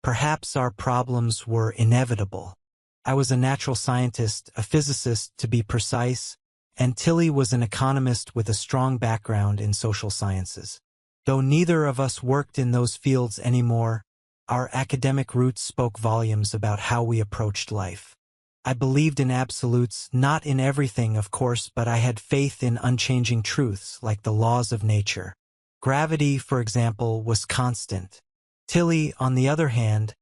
Perhaps our problems were inevitable. I was a natural scientist, a physicist to be precise, and Tilly was an economist with a strong background in social sciences. Though neither of us worked in those fields anymore, our academic roots spoke volumes about how we approached life. I believed in absolutes, not in everything, of course, but I had faith in unchanging truths like the laws of nature. Gravity, for example, was constant. Tilly, on the other hand,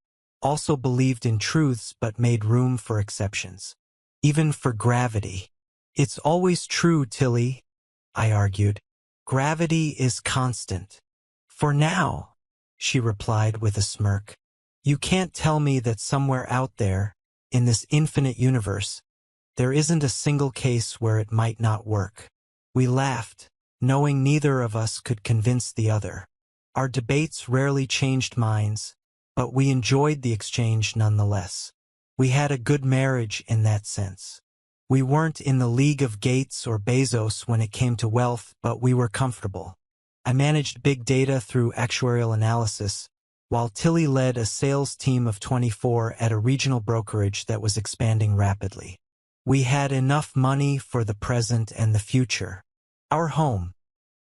also believed in truths but made room for exceptions. Even for gravity. It's always true, Tilly, I argued. Gravity is constant. For now, she replied with a smirk. You can't tell me that somewhere out there, in this infinite universe, there isn't a single case where it might not work. We laughed, knowing neither of us could convince the other. Our debates rarely changed minds, but we enjoyed the exchange nonetheless. We had a good marriage in that sense. We weren't in the league of Gates or Bezos when it came to wealth, but we were comfortable. I managed big data through actuarial analysis, while Tilly led a sales team of 24 at a regional brokerage that was expanding rapidly. We had enough money for the present and the future. Our home,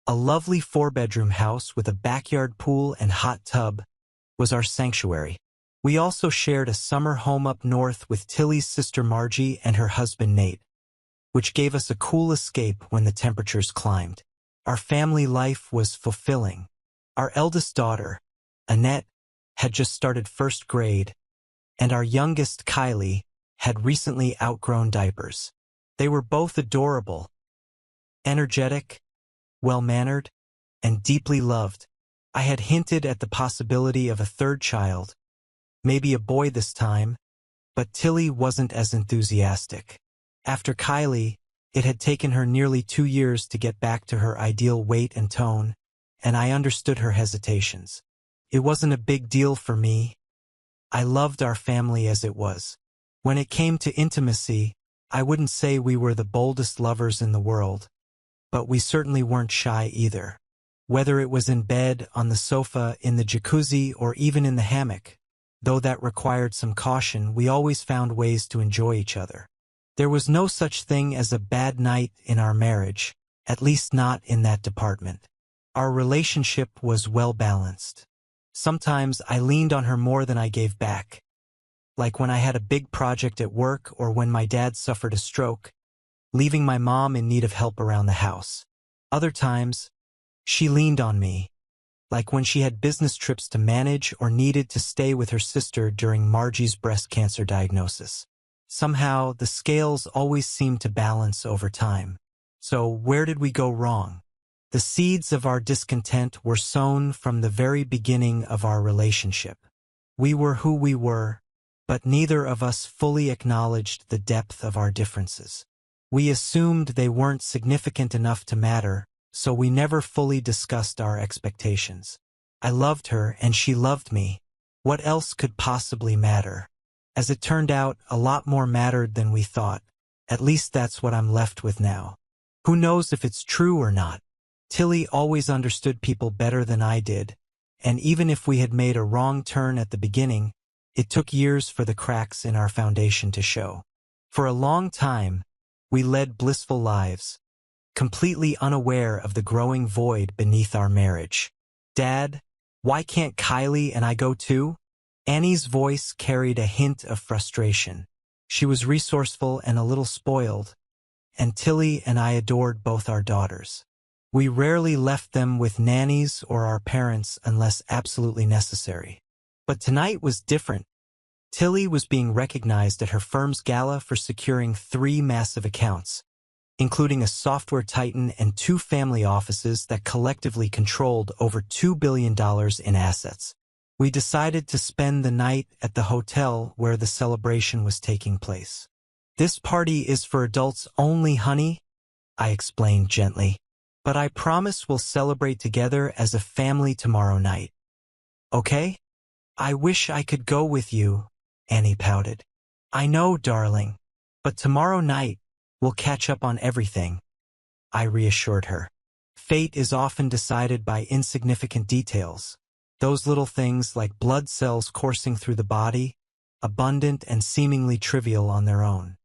a lovely 4-bedroom house with a backyard pool and hot tub, was our sanctuary. We also shared a summer home up north with Tilly's sister Margie and her husband Nate, which gave us a cool escape when the temperatures climbed. Our family life was fulfilling. Our eldest daughter, Annette, had just started first grade, and our youngest, Kylie, had recently outgrown diapers. They were both adorable, energetic, well-mannered, and deeply loved. I had hinted at the possibility of a third child, maybe a boy this time, but Tilly wasn't as enthusiastic. After Kylie, it had taken her nearly 2 years to get back to her ideal weight and tone, and I understood her hesitations. It wasn't a big deal for me. I loved our family as it was. When it came to intimacy, I wouldn't say we were the boldest lovers in the world, but we certainly weren't shy either. Whether it was in bed, on the sofa, in the jacuzzi, or even in the hammock, though that required some caution, we always found ways to enjoy each other. There was no such thing as a bad night in our marriage, at least not in that department. Our relationship was well-balanced. Sometimes I leaned on her more than I gave back, like when I had a big project at work or when my dad suffered a stroke, leaving my mom in need of help around the house. Other times, she leaned on me, like when she had business trips to manage or needed to stay with her sister during Margie's breast cancer diagnosis. Somehow, the scales always seemed to balance over time. So where did we go wrong? The seeds of our discontent were sown from the very beginning of our relationship. We were who we were, but neither of us fully acknowledged the depth of our differences. We assumed they weren't significant enough to matter, so we never fully discussed our expectations. I loved her and she loved me. What else could possibly matter? As it turned out, a lot more mattered than we thought. At least that's what I'm left with now. Who knows if it's true or not? Tilly always understood people better than I did, and even if we had made a wrong turn at the beginning, it took years for the cracks in our foundation to show. For a long time, we led blissful lives, completely unaware of the growing void beneath our marriage. Dad, why can't Kylie and I go too? Annie's voice carried a hint of frustration. She was resourceful and a little spoiled, and Tilly and I adored both our daughters. We rarely left them with nannies or our parents unless absolutely necessary. But tonight was different. Tilly was being recognized at her firm's gala for securing 3 massive accounts, including a software titan and 2 family offices that collectively controlled over $2 billion in assets. We decided to spend the night at the hotel where the celebration was taking place. This party is for adults only, honey, I explained gently. But I promise we'll celebrate together as a family tomorrow night. Okay? I wish I could go with you, Annie pouted. I know, darling, but tomorrow night, we'll catch up on everything, I reassured her. Fate is often decided by insignificant details, Those little things like blood cells coursing through the body, abundant and seemingly trivial on their own.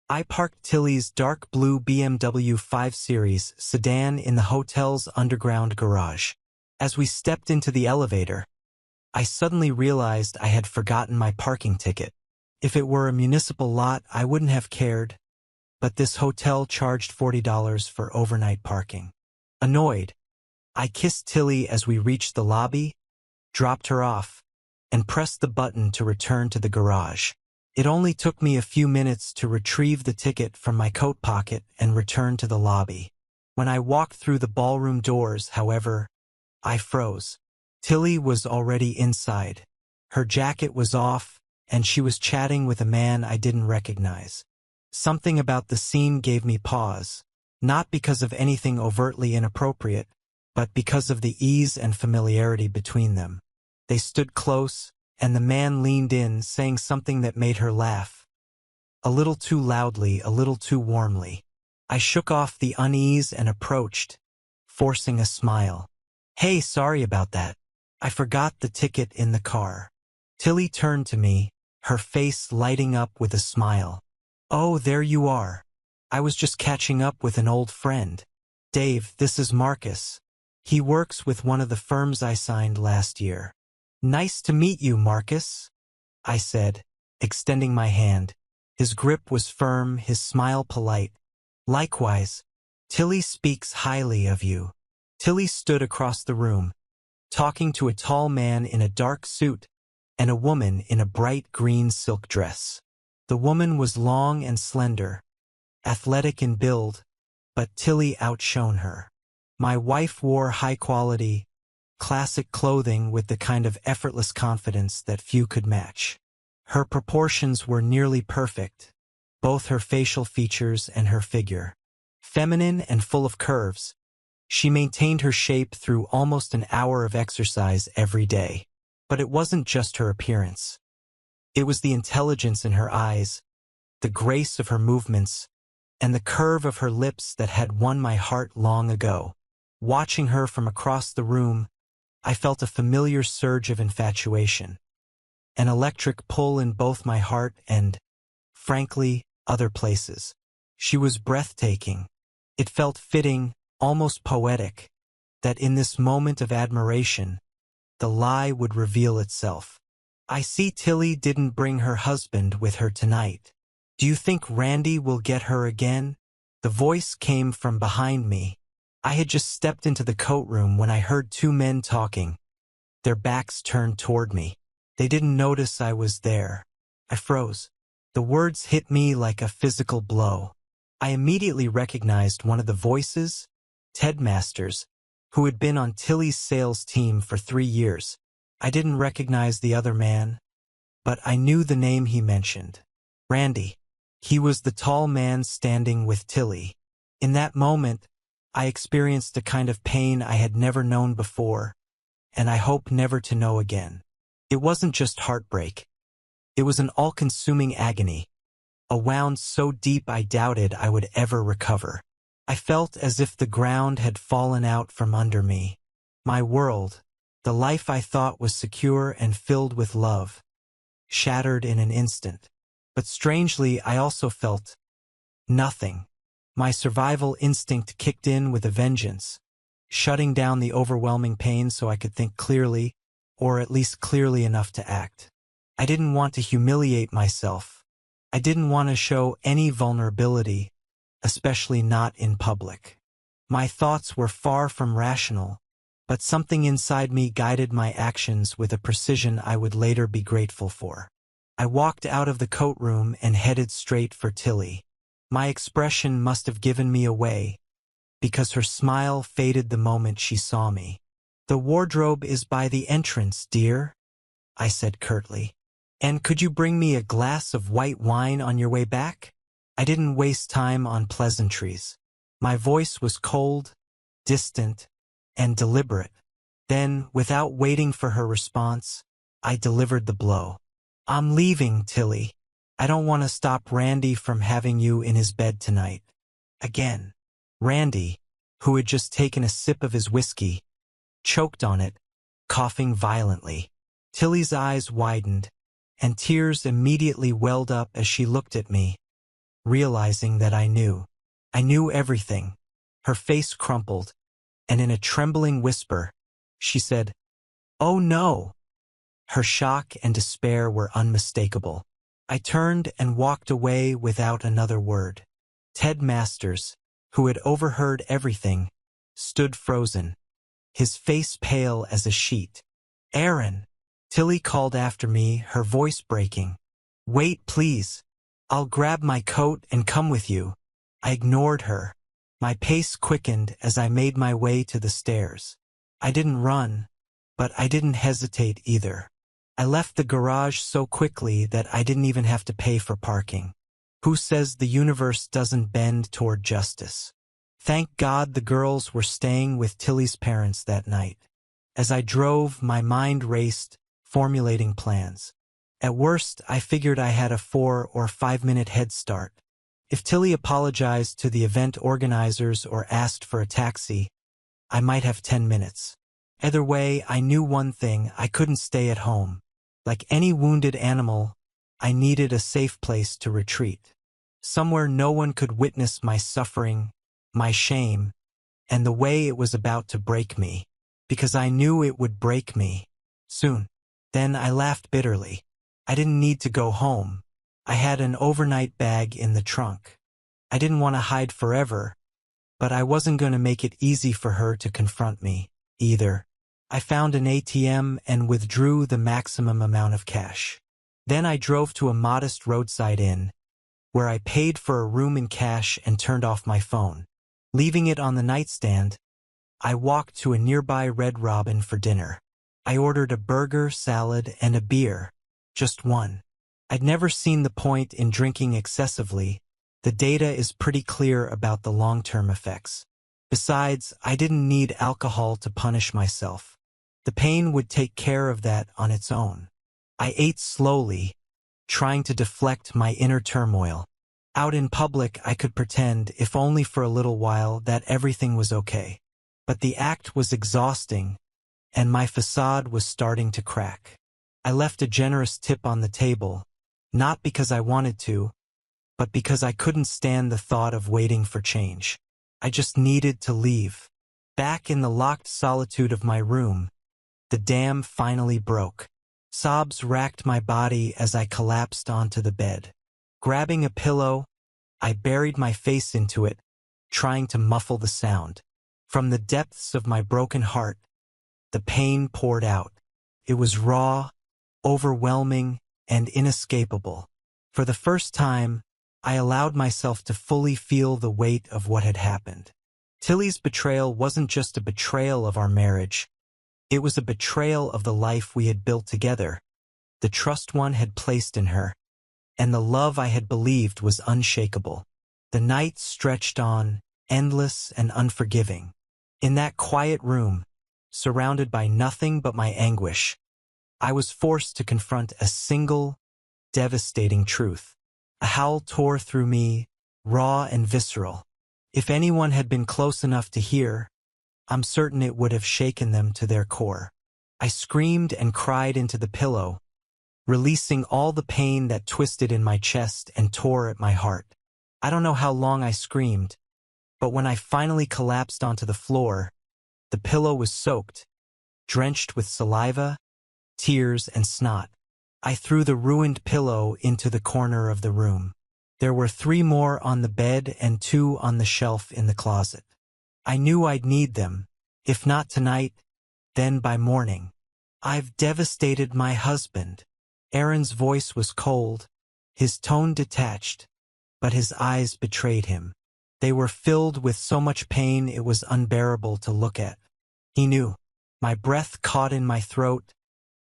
I parked Tilly's dark blue BMW 5 Series sedan in the hotel's underground garage. As we stepped into the elevator, I suddenly realized I had forgotten my parking ticket. If it were a municipal lot, I wouldn't have cared, but this hotel charged $40 for overnight parking. Annoyed, I kissed Tilly as we reached the lobby, dropped her off, and pressed the button to return to the garage. It only took me a few minutes to retrieve the ticket from my coat pocket and return to the lobby. When I walked through the ballroom doors, however, I froze. Tilly was already inside. Her jacket was off, and she was chatting with a man I didn't recognize. Something about the scene gave me pause, not because of anything overtly inappropriate, but because of the ease and familiarity between them. They stood close, and the man leaned in, saying something that made her laugh. A little too loudly, a little too warmly. I shook off the unease and approached, forcing a smile. "Hey, sorry about that. I forgot the ticket in the car." Tilly turned to me, her face lighting up with a smile. "Oh, there you are. I was just catching up with an old friend. Dave, this is Marcus. He works with one of the firms I signed last year." "Nice to meet you, Marcus," I said, extending my hand. His grip was firm, his smile polite. "Likewise. Tilly speaks highly of you." Tilly stood across the room, talking to a tall man in a dark suit and a woman in a bright green silk dress. The woman was long and slender, athletic in build, but Tilly outshone her. My wife wore high-quality, classic clothing with the kind of effortless confidence that few could match. Her proportions were nearly perfect, both her facial features and her figure. Feminine and full of curves, she maintained her shape through almost an hour of exercise every day. But it wasn't just her appearance. It was the intelligence in her eyes, the grace of her movements, and the curve of her lips that had won my heart long ago. Watching her from across the room, I felt a familiar surge of infatuation, an electric pull in both my heart and, frankly, other places. She was breathtaking. It felt fitting, almost poetic, that in this moment of admiration, the lie would reveal itself. "I see Tilly didn't bring her husband with her tonight. Do you think Randy will get her again?" The voice came from behind me. I had just stepped into the coat room when I heard two men talking, their backs turned toward me. They didn't notice I was there. I froze. The words hit me like a physical blow. I immediately recognized one of the voices, Ted Masters, who had been on Tilly's sales team for 3 years. I didn't recognize the other man, but I knew the name he mentioned. Randy. He was the tall man standing with Tilly. In that moment, I experienced a kind of pain I had never known before, and I hope never to know again. It wasn't just heartbreak. It was an all-consuming agony, a wound so deep I doubted I would ever recover. I felt as if the ground had fallen out from under me. My world, the life I thought was secure and filled with love, shattered in an instant. But strangely, I also felt nothing. My survival instinct kicked in with a vengeance, shutting down the overwhelming pain so I could think clearly, or at least clearly enough to act. I didn't want to humiliate myself. I didn't want to show any vulnerability, especially not in public. My thoughts were far from rational, but something inside me guided my actions with a precision I would later be grateful for. I walked out of the coat room and headed straight for Tilly. My expression must have given me away, because her smile faded the moment she saw me. "The wardrobe is by the entrance, dear," I said curtly. "And could you bring me a glass of white wine on your way back?" I didn't waste time on pleasantries. My voice was cold, distant, and deliberate. Then, without waiting for her response, I delivered the blow. "I'm leaving, Tilly. I don't want to stop Randy from having you in his bed tonight." Again. Randy, who had just taken a sip of his whiskey, choked on it, coughing violently. Tilly's eyes widened, and tears immediately welled up as she looked at me, realizing that I knew. I knew everything. Her face crumpled, and in a trembling whisper, she said, "Oh no!" Her shock and despair were unmistakable. I turned and walked away without another word. Ted Masters, who had overheard everything, stood frozen, his face pale as a sheet. "Aaron!" Tilly called after me, her voice breaking. "Wait, please. I'll grab my coat and come with you." I ignored her. My pace quickened as I made my way to the stairs. I didn't run, but I didn't hesitate either. I left the garage so quickly that I didn't even have to pay for parking. Who says the universe doesn't bend toward justice? Thank God the girls were staying with Tilly's parents that night. As I drove, my mind raced, formulating plans. At worst, I figured I had a 4 or 5 minute head start. If Tilly apologized to the event organizers or asked for a taxi, I might have 10 minutes. Either way, I knew one thing: I couldn't stay at home. Like any wounded animal, I needed a safe place to retreat. Somewhere no one could witness my suffering, my shame, and the way it was about to break me. Because I knew it would break me. Soon. Then I laughed bitterly. I didn't need to go home. I had an overnight bag in the trunk. I didn't want to hide forever, but I wasn't going to make it easy for her to confront me, either. I found an ATM and withdrew the maximum amount of cash. Then I drove to a modest roadside inn, where I paid for a room in cash and turned off my phone. Leaving it on the nightstand, I walked to a nearby Red Robin for dinner. I ordered a burger, salad, and a beer. Just one. I'd never seen the point in drinking excessively. The data is pretty clear about the long-term effects. Besides, I didn't need alcohol to punish myself. The pain would take care of that on its own. I ate slowly, trying to deflect my inner turmoil. Out in public, I could pretend, if only for a little while, that everything was okay. But the act was exhausting, and my facade was starting to crack. I left a generous tip on the table, not because I wanted to, but because I couldn't stand the thought of waiting for change. I just needed to leave. Back in the locked solitude of my room, the dam finally broke. Sobs racked my body as I collapsed onto the bed. Grabbing a pillow, I buried my face into it, trying to muffle the sound. From the depths of my broken heart, the pain poured out. It was raw, overwhelming, and inescapable. For the first time, I allowed myself to fully feel the weight of what had happened. Tilly's betrayal wasn't just a betrayal of our marriage. It was a betrayal of the life we had built together, the trust one had placed in her, and the love I had believed was unshakable. The night stretched on, endless and unforgiving. In that quiet room, surrounded by nothing but my anguish, I was forced to confront a single, devastating truth. A howl tore through me, raw and visceral. If anyone had been close enough to hear, I'm certain it would have shaken them to their core. I screamed and cried into the pillow, releasing all the pain that twisted in my chest and tore at my heart. I don't know how long I screamed, but when I finally collapsed onto the floor, the pillow was soaked, drenched with saliva, tears, and snot. I threw the ruined pillow into the corner of the room. There were 3 more on the bed and 2 on the shelf in the closet. I knew I'd need them, if not tonight, then by morning. "I've devastated my husband." Aaron's voice was cold, his tone detached, but his eyes betrayed him. They were filled with so much pain it was unbearable to look at. He knew. My breath caught in my throat,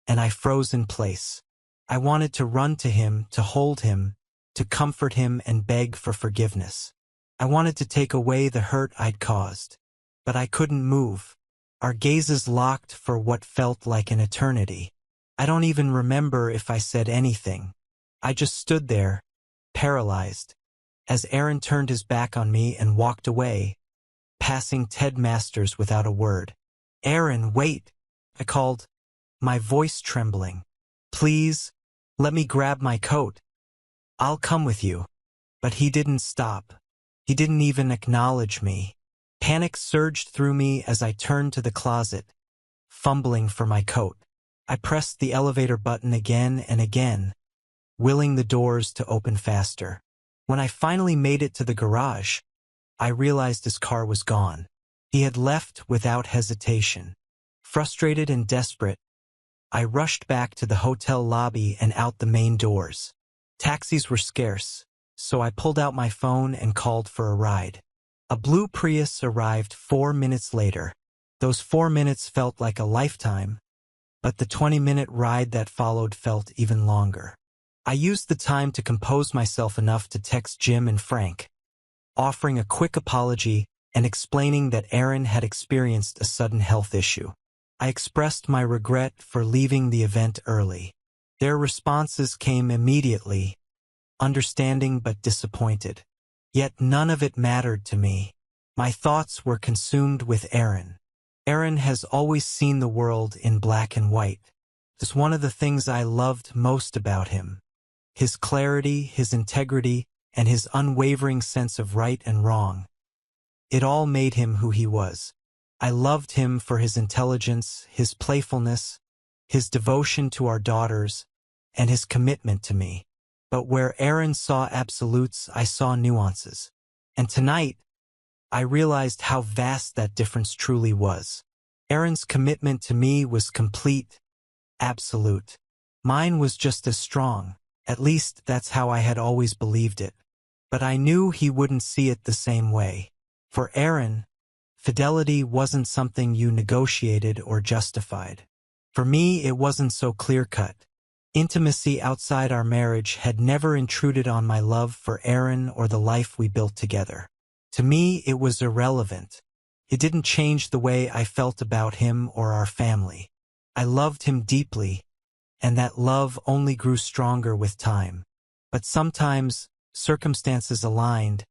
and I froze in place. I wanted to run to him, to hold him, to comfort him and beg for forgiveness. I wanted to take away the hurt I'd caused, but I couldn't move. Our gazes locked for what felt like an eternity. I don't even remember if I said anything. I just stood there, paralyzed, as Aaron turned his back on me and walked away, passing Ted Masters without a word. "Aaron, wait!" I called, my voice trembling. "Please, let me grab my coat. I'll come with you." But he didn't stop. He didn't even acknowledge me. Panic surged through me as I turned to the closet, fumbling for my coat. I pressed the elevator button again and again, willing the doors to open faster. When I finally made it to the garage, I realized his car was gone. He had left without hesitation. Frustrated and desperate, I rushed back to the hotel lobby and out the main doors. Taxis were scarce, so I pulled out my phone and called for a ride. A blue Prius arrived 4 minutes later. Those 4 minutes felt like a lifetime, but the 20-minute ride that followed felt even longer. I used the time to compose myself enough to text Jim and Frank, offering a quick apology and explaining that Aaron had experienced a sudden health issue. I expressed my regret for leaving the event early. Their responses came immediately, understanding but disappointed. Yet none of it mattered to me. My thoughts were consumed with Aaron. Aaron has always seen the world in black and white. It's one of the things I loved most about him. His clarity, his integrity, and his unwavering sense of right and wrong. It all made him who he was. I loved him for his intelligence, his playfulness, his devotion to our daughters, and his commitment to me. But where Aaron saw absolutes, I saw nuances. And tonight, I realized how vast that difference truly was. Aaron's commitment to me was complete, absolute. Mine was just as strong. At least that's how I had always believed it. But I knew he wouldn't see it the same way. For Aaron, fidelity wasn't something you negotiated or justified. For me, it wasn't so clear-cut. Intimacy outside our marriage had never intruded on my love for Aaron or the life we built together. To me, it was irrelevant. It didn't change the way I felt about him or our family. I loved him deeply, and that love only grew stronger with time. But sometimes, circumstances aligned,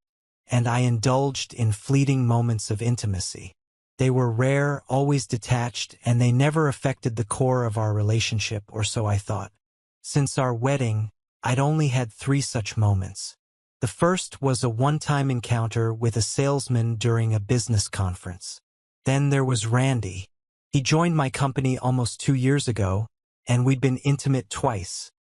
and I indulged in fleeting moments of intimacy. They were rare, always detached, and they never affected the core of our relationship, or so I thought. Since our wedding, I'd only had 3 such moments. The first was a one-time encounter with a salesman during a business conference. Then there was Randy. He joined my company almost 2 years ago, and we'd been intimate twice,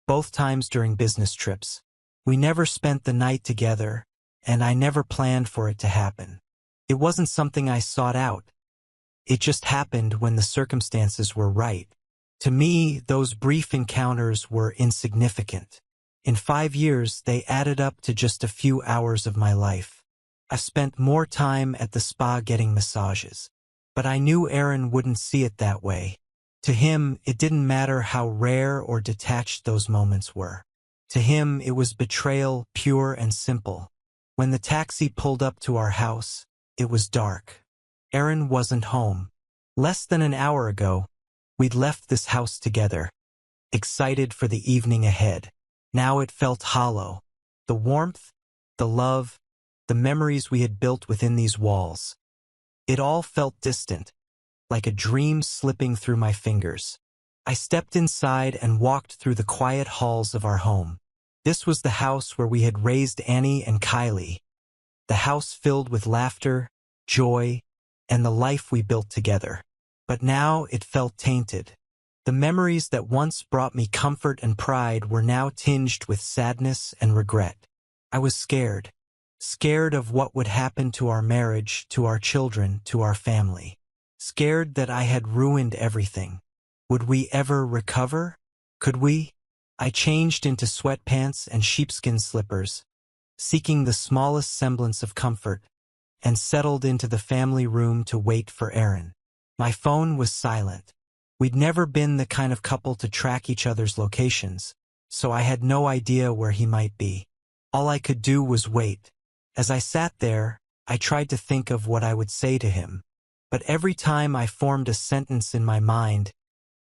both times during business trips. We never spent the night together, and I never planned for it to happen. It wasn't something I sought out. It just happened when the circumstances were right. To me, those brief encounters were insignificant. In 5 years, they added up to just a few hours of my life. I spent more time at the spa getting massages. But I knew Aaron wouldn't see it that way. To him, it didn't matter how rare or detached those moments were. To him, it was betrayal, pure and simple. When the taxi pulled up to our house, it was dark. Aaron wasn't home. Less than an hour ago, we'd left this house together, excited for the evening ahead. Now it felt hollow. The warmth, the love, the memories we had built within these walls. It all felt distant, like a dream slipping through my fingers. I stepped inside and walked through the quiet halls of our home. This was the house where we had raised Annie and Kylie. The house filled with laughter, joy, and the life we built together. But now it felt tainted. The memories that once brought me comfort and pride were now tinged with sadness and regret. I was scared. Scared of what would happen to our marriage, to our children, to our family. Scared that I had ruined everything. Would we ever recover? Could we? I changed into sweatpants and sheepskin slippers, seeking the smallest semblance of comfort, and settled into the family room to wait for Aaron. My phone was silent. We'd never been the kind of couple to track each other's locations, so I had no idea where he might be. All I could do was wait. As I sat there, I tried to think of what I would say to him. But every time I formed a sentence in my mind,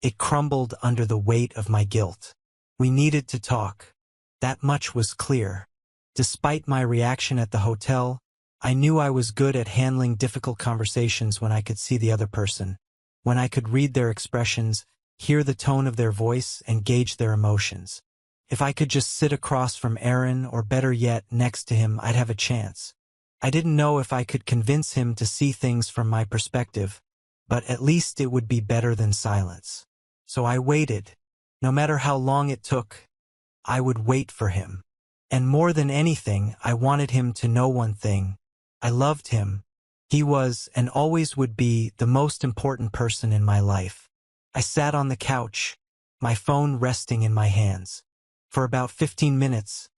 it crumbled under the weight of my guilt. We needed to talk. That much was clear. Despite my reaction at the hotel, I knew I was good at handling difficult conversations when I could see the other person. When I could read their expressions, hear the tone of their voice, and gauge their emotions. If I could just sit across from Aaron, or better yet, next to him, I'd have a chance. I didn't know if I could convince him to see things from my perspective, but at least it would be better than silence. So I waited. No matter how long it took, I would wait for him. And more than anything, I wanted him to know one thing. I loved him. He was, and always would be, the most important person in my life. I sat on the couch, my phone resting in my hands. For about 15 minutes,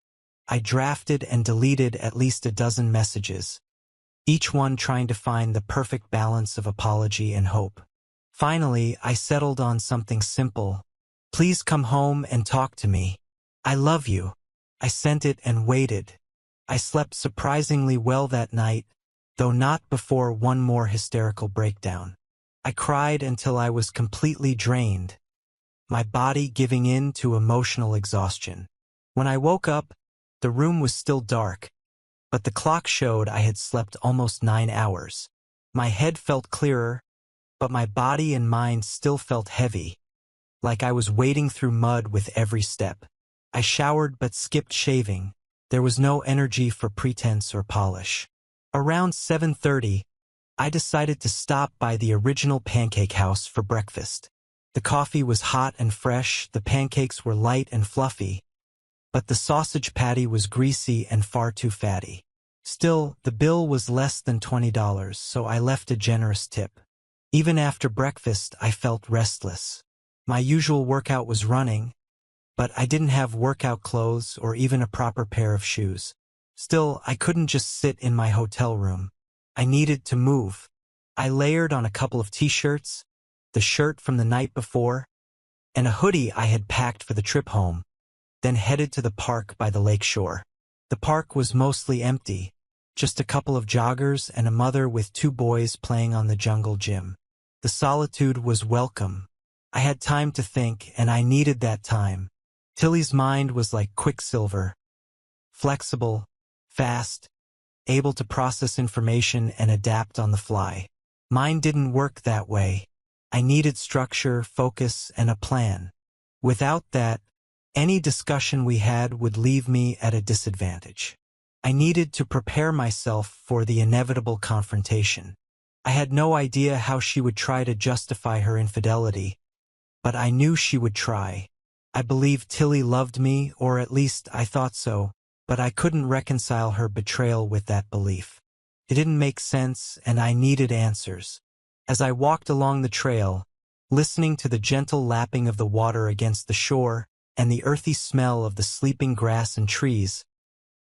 I drafted and deleted at least a dozen messages, each one trying to find the perfect balance of apology and hope. Finally, I settled on something simple. Please come home and talk to me. I love you. I sent it and waited. I slept surprisingly well that night, though not before one more hysterical breakdown. I cried until I was completely drained, my body giving in to emotional exhaustion. When I woke up, the room was still dark, but the clock showed I had slept almost 9 hours. My head felt clearer, but my body and mind still felt heavy, like I was wading through mud with every step. I showered but skipped shaving. There was no energy for pretense or polish. Around 7:30, I decided to stop by the original pancake house for breakfast. The coffee was hot and fresh, the pancakes were light and fluffy, but the sausage patty was greasy and far too fatty. Still, the bill was less than $20, so I left a generous tip. Even after breakfast, I felt restless. My usual workout was running, but I didn't have workout clothes or even a proper pair of shoes. Still, I couldn't just sit in my hotel room. I needed to move. I layered on a couple of t-shirts, the shirt from the night before, and a hoodie I had packed for the trip home, then headed to the park by the lake shore. The park was mostly empty, just a couple of joggers and a mother with 2 boys playing on the jungle gym. The solitude was welcome. I had time to think, and I needed that time. Tilly's mind was like quicksilver, flexible, fast, able to process information and adapt on the fly. Mine didn't work that way. I needed structure, focus, and a plan. Without that, any discussion we had would leave me at a disadvantage. I needed to prepare myself for the inevitable confrontation. I had no idea how she would try to justify her infidelity, but I knew she would try. I believed Tilly loved me, or at least I thought so, but I couldn't reconcile her betrayal with that belief. It didn't make sense, and I needed answers. As I walked along the trail, listening to the gentle lapping of the water against the shore and the earthy smell of the sleeping grass and trees,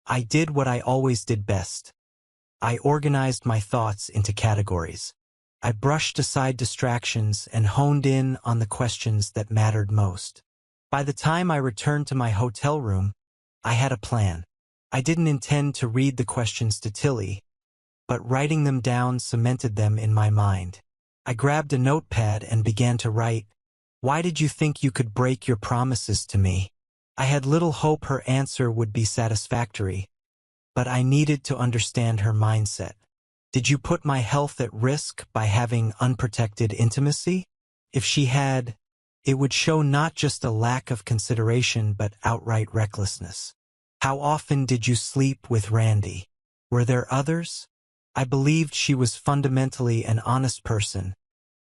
I did what I always did best. I organized my thoughts into categories. I brushed aside distractions and honed in on the questions that mattered most. By the time I returned to my hotel room, I had a plan. I didn't intend to read the questions to Tilly, but writing them down cemented them in my mind. I grabbed a notepad and began to write, "Why did you think you could break your promises to me?" I had little hope her answer would be satisfactory, but I needed to understand her mindset. Did you put my health at risk by having unprotected intimacy? If she had, it would show not just a lack of consideration but outright recklessness. How often did you sleep with Randy? Were there others? I believed she was fundamentally an honest person,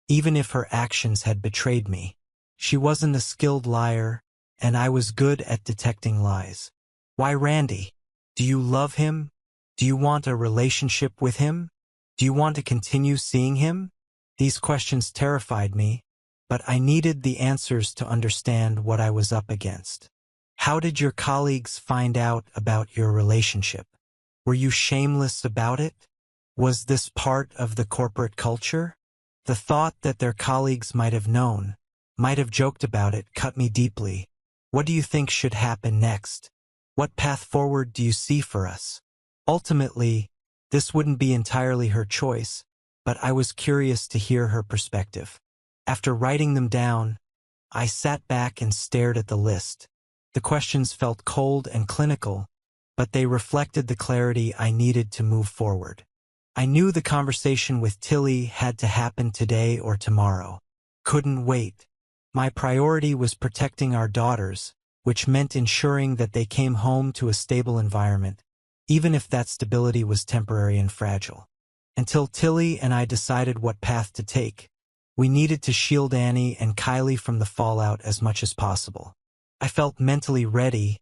even if her actions had betrayed me. She wasn't a skilled liar, and I was good at detecting lies. Why Randy? Do you love him? Do you want a relationship with him? Do you want to continue seeing him? These questions terrified me, but I needed the answers to understand what I was up against. How did your colleagues find out about your relationship? Were you shameless about it? Was this part of the corporate culture? The thought that their colleagues might have known, might have joked about it, cut me deeply. What do you think should happen next? What path forward do you see for us? Ultimately, this wouldn't be entirely her choice, but I was curious to hear her perspective. After writing them down, I sat back and stared at the list. The questions felt cold and clinical, but they reflected the clarity I needed to move forward. I knew the conversation with Tilly had to happen today or tomorrow. Couldn't wait. My priority was protecting our daughters, which meant ensuring that they came home to a stable environment, even if that stability was temporary and fragile. Until Tilly and I decided what path to take, we needed to shield Annie and Kylie from the fallout as much as possible. I felt mentally ready,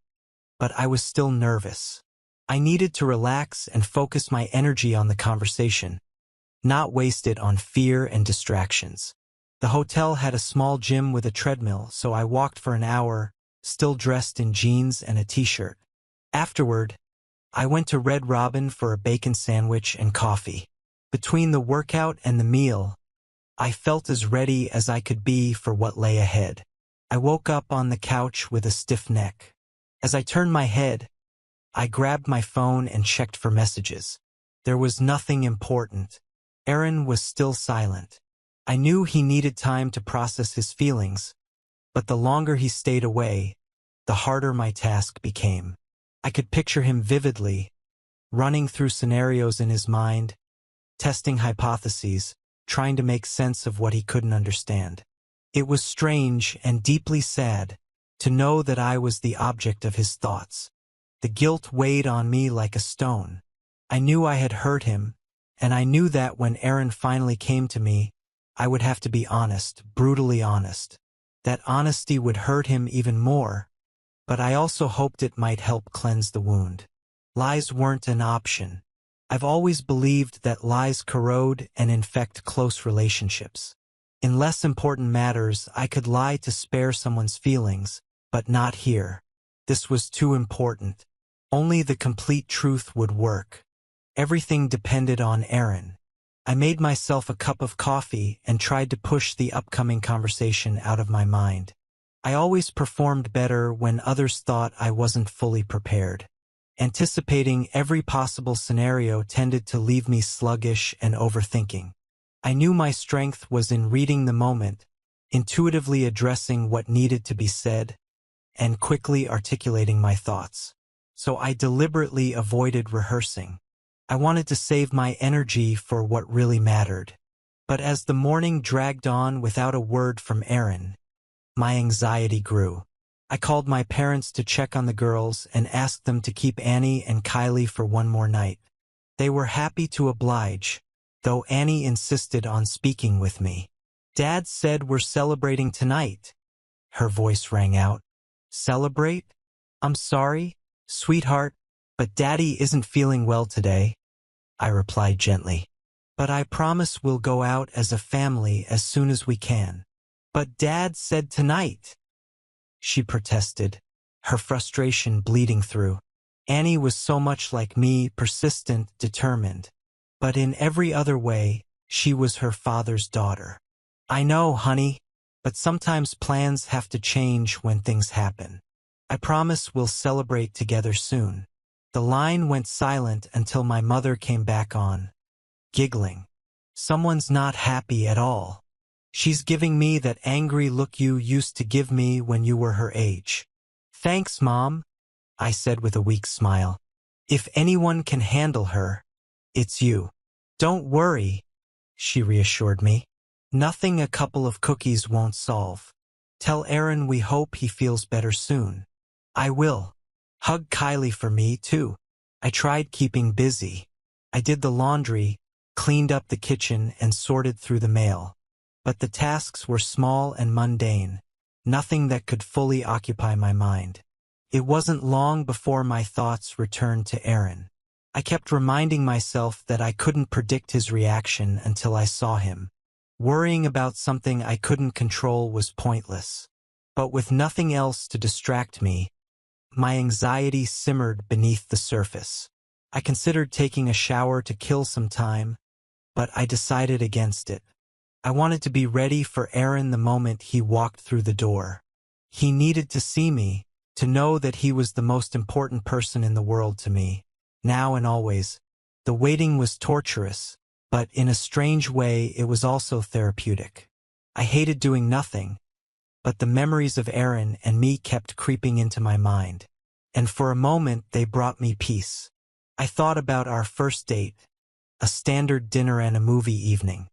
but I was still nervous. I needed to relax and focus my energy on the conversation, not waste it on fear and distractions. The hotel had a small gym with a treadmill, so I walked for an hour, still dressed in jeans and a t-shirt. Afterward, I went to Red Robin for a bacon sandwich and coffee. Between the workout and the meal, I felt as ready as I could be for what lay ahead. I woke up on the couch with a stiff neck. As I turned my head, I grabbed my phone and checked for messages. There was nothing important. Aaron was still silent. I knew he needed time to process his feelings, but the longer he stayed away, the harder my task became. I could picture him vividly, running through scenarios in his mind, testing hypotheses, trying to make sense of what he couldn't understand. It was strange and deeply sad to know that I was the object of his thoughts. The guilt weighed on me like a stone. I knew I had hurt him, and I knew that when Aaron finally came to me, I would have to be honest, brutally honest. That honesty would hurt him even more, but I also hoped it might help cleanse the wound. Lies weren't an option. I've always believed that lies corrode and infect close relationships. In less important matters, I could lie to spare someone's feelings, but not here. This was too important. Only the complete truth would work. Everything depended on Aaron. I made myself a cup of coffee and tried to push the upcoming conversation out of my mind. I always performed better when others thought I wasn't fully prepared. Anticipating every possible scenario tended to leave me sluggish and overthinking. I knew my strength was in reading the moment, intuitively addressing what needed to be said, and quickly articulating my thoughts. So I deliberately avoided rehearsing. I wanted to save my energy for what really mattered. But as the morning dragged on without a word from Aaron, my anxiety grew. I called my parents to check on the girls and asked them to keep Annie and Kylie for one more night. They were happy to oblige, though Annie insisted on speaking with me. "Dad said we're celebrating tonight." Her voice rang out. "Celebrate? I'm sorry, sweetheart, but Daddy isn't feeling well today," I replied gently. "But I promise we'll go out as a family as soon as we can." "But Dad said tonight," she protested, her frustration bleeding through. Annie was so much like me, persistent, determined. But in every other way, she was her father's daughter. "I know, honey, but sometimes plans have to change when things happen. I promise we'll celebrate together soon." The line went silent until my mother came back on, giggling. "Someone's not happy at all. She's giving me that angry look you used to give me when you were her age." "Thanks, Mom," I said with a weak smile. "If anyone can handle her, it's you." "Don't worry," she reassured me. "Nothing a couple of cookies won't solve. Tell Aaron we hope he feels better soon." "I will. Hug Kylie for me, too." I tried keeping busy. I did the laundry, cleaned up the kitchen, and sorted through the mail. But the tasks were small and mundane, nothing that could fully occupy my mind. It wasn't long before my thoughts returned to Aaron. I kept reminding myself that I couldn't predict his reaction until I saw him. Worrying about something I couldn't control was pointless. But with nothing else to distract me, my anxiety simmered beneath the surface. I considered taking a shower to kill some time, but I decided against it. I wanted to be ready for Aaron the moment he walked through the door. He needed to see me, to know that he was the most important person in the world to me, now and always. The waiting was torturous, but in a strange way it was also therapeutic. I hated doing nothing, but the memories of Aaron and me kept creeping into my mind, and for a moment they brought me peace. I thought about our first date, a standard dinner and a movie evening.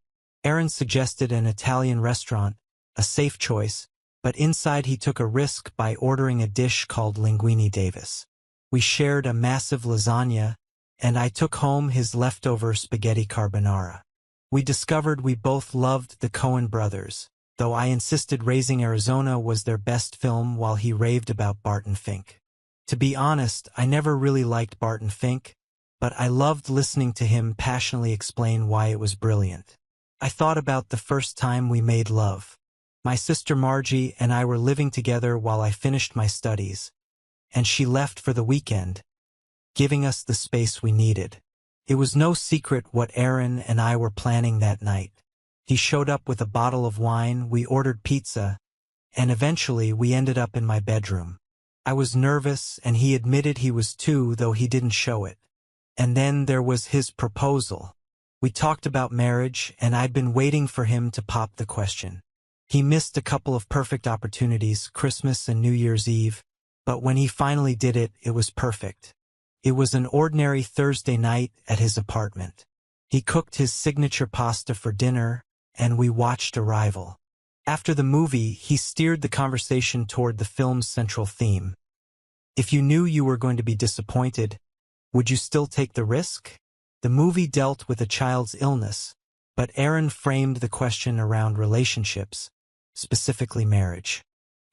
Aaron suggested an Italian restaurant, a safe choice, but inside he took a risk by ordering a dish called linguine Davis. We shared a massive lasagna, and I took home his leftover spaghetti carbonara. We discovered we both loved the Coen brothers, though I insisted Raising Arizona was their best film while he raved about Barton Fink. To be honest, I never really liked Barton Fink, but I loved listening to him passionately explain why it was brilliant. I thought about the first time we made love. My sister Margie and I were living together while I finished my studies, and she left for the weekend, giving us the space we needed. It was no secret what Aaron and I were planning that night. He showed up with a bottle of wine, we ordered pizza, and eventually we ended up in my bedroom. I was nervous, and he admitted he was too, though he didn't show it. And then there was his proposal. We talked about marriage, and I'd been waiting for him to pop the question. He missed a couple of perfect opportunities, Christmas and New Year's Eve, but when he finally did it, it was perfect. It was an ordinary Thursday night at his apartment. He cooked his signature pasta for dinner, and we watched Arrival. After the movie, he steered the conversation toward the film's central theme. If you knew you were going to be disappointed, would you still take the risk? The movie dealt with a child's illness, but Aaron framed the question around relationships, specifically marriage.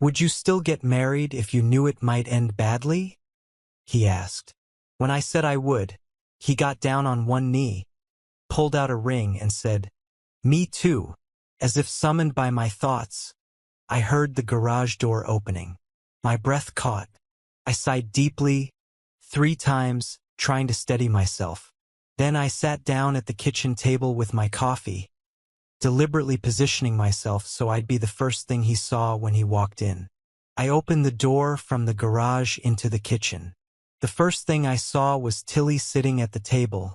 Would you still get married if you knew it might end badly? He asked. When I said I would, he got down on one knee, pulled out a ring, and said, "Me too." As if summoned by my thoughts, I heard the garage door opening. My breath caught. I sighed deeply, 3 times, trying to steady myself. Then I sat down at the kitchen table with my coffee, deliberately positioning myself so I'd be the first thing he saw when he walked in. I opened the door from the garage into the kitchen. The first thing I saw was Tilly sitting at the table,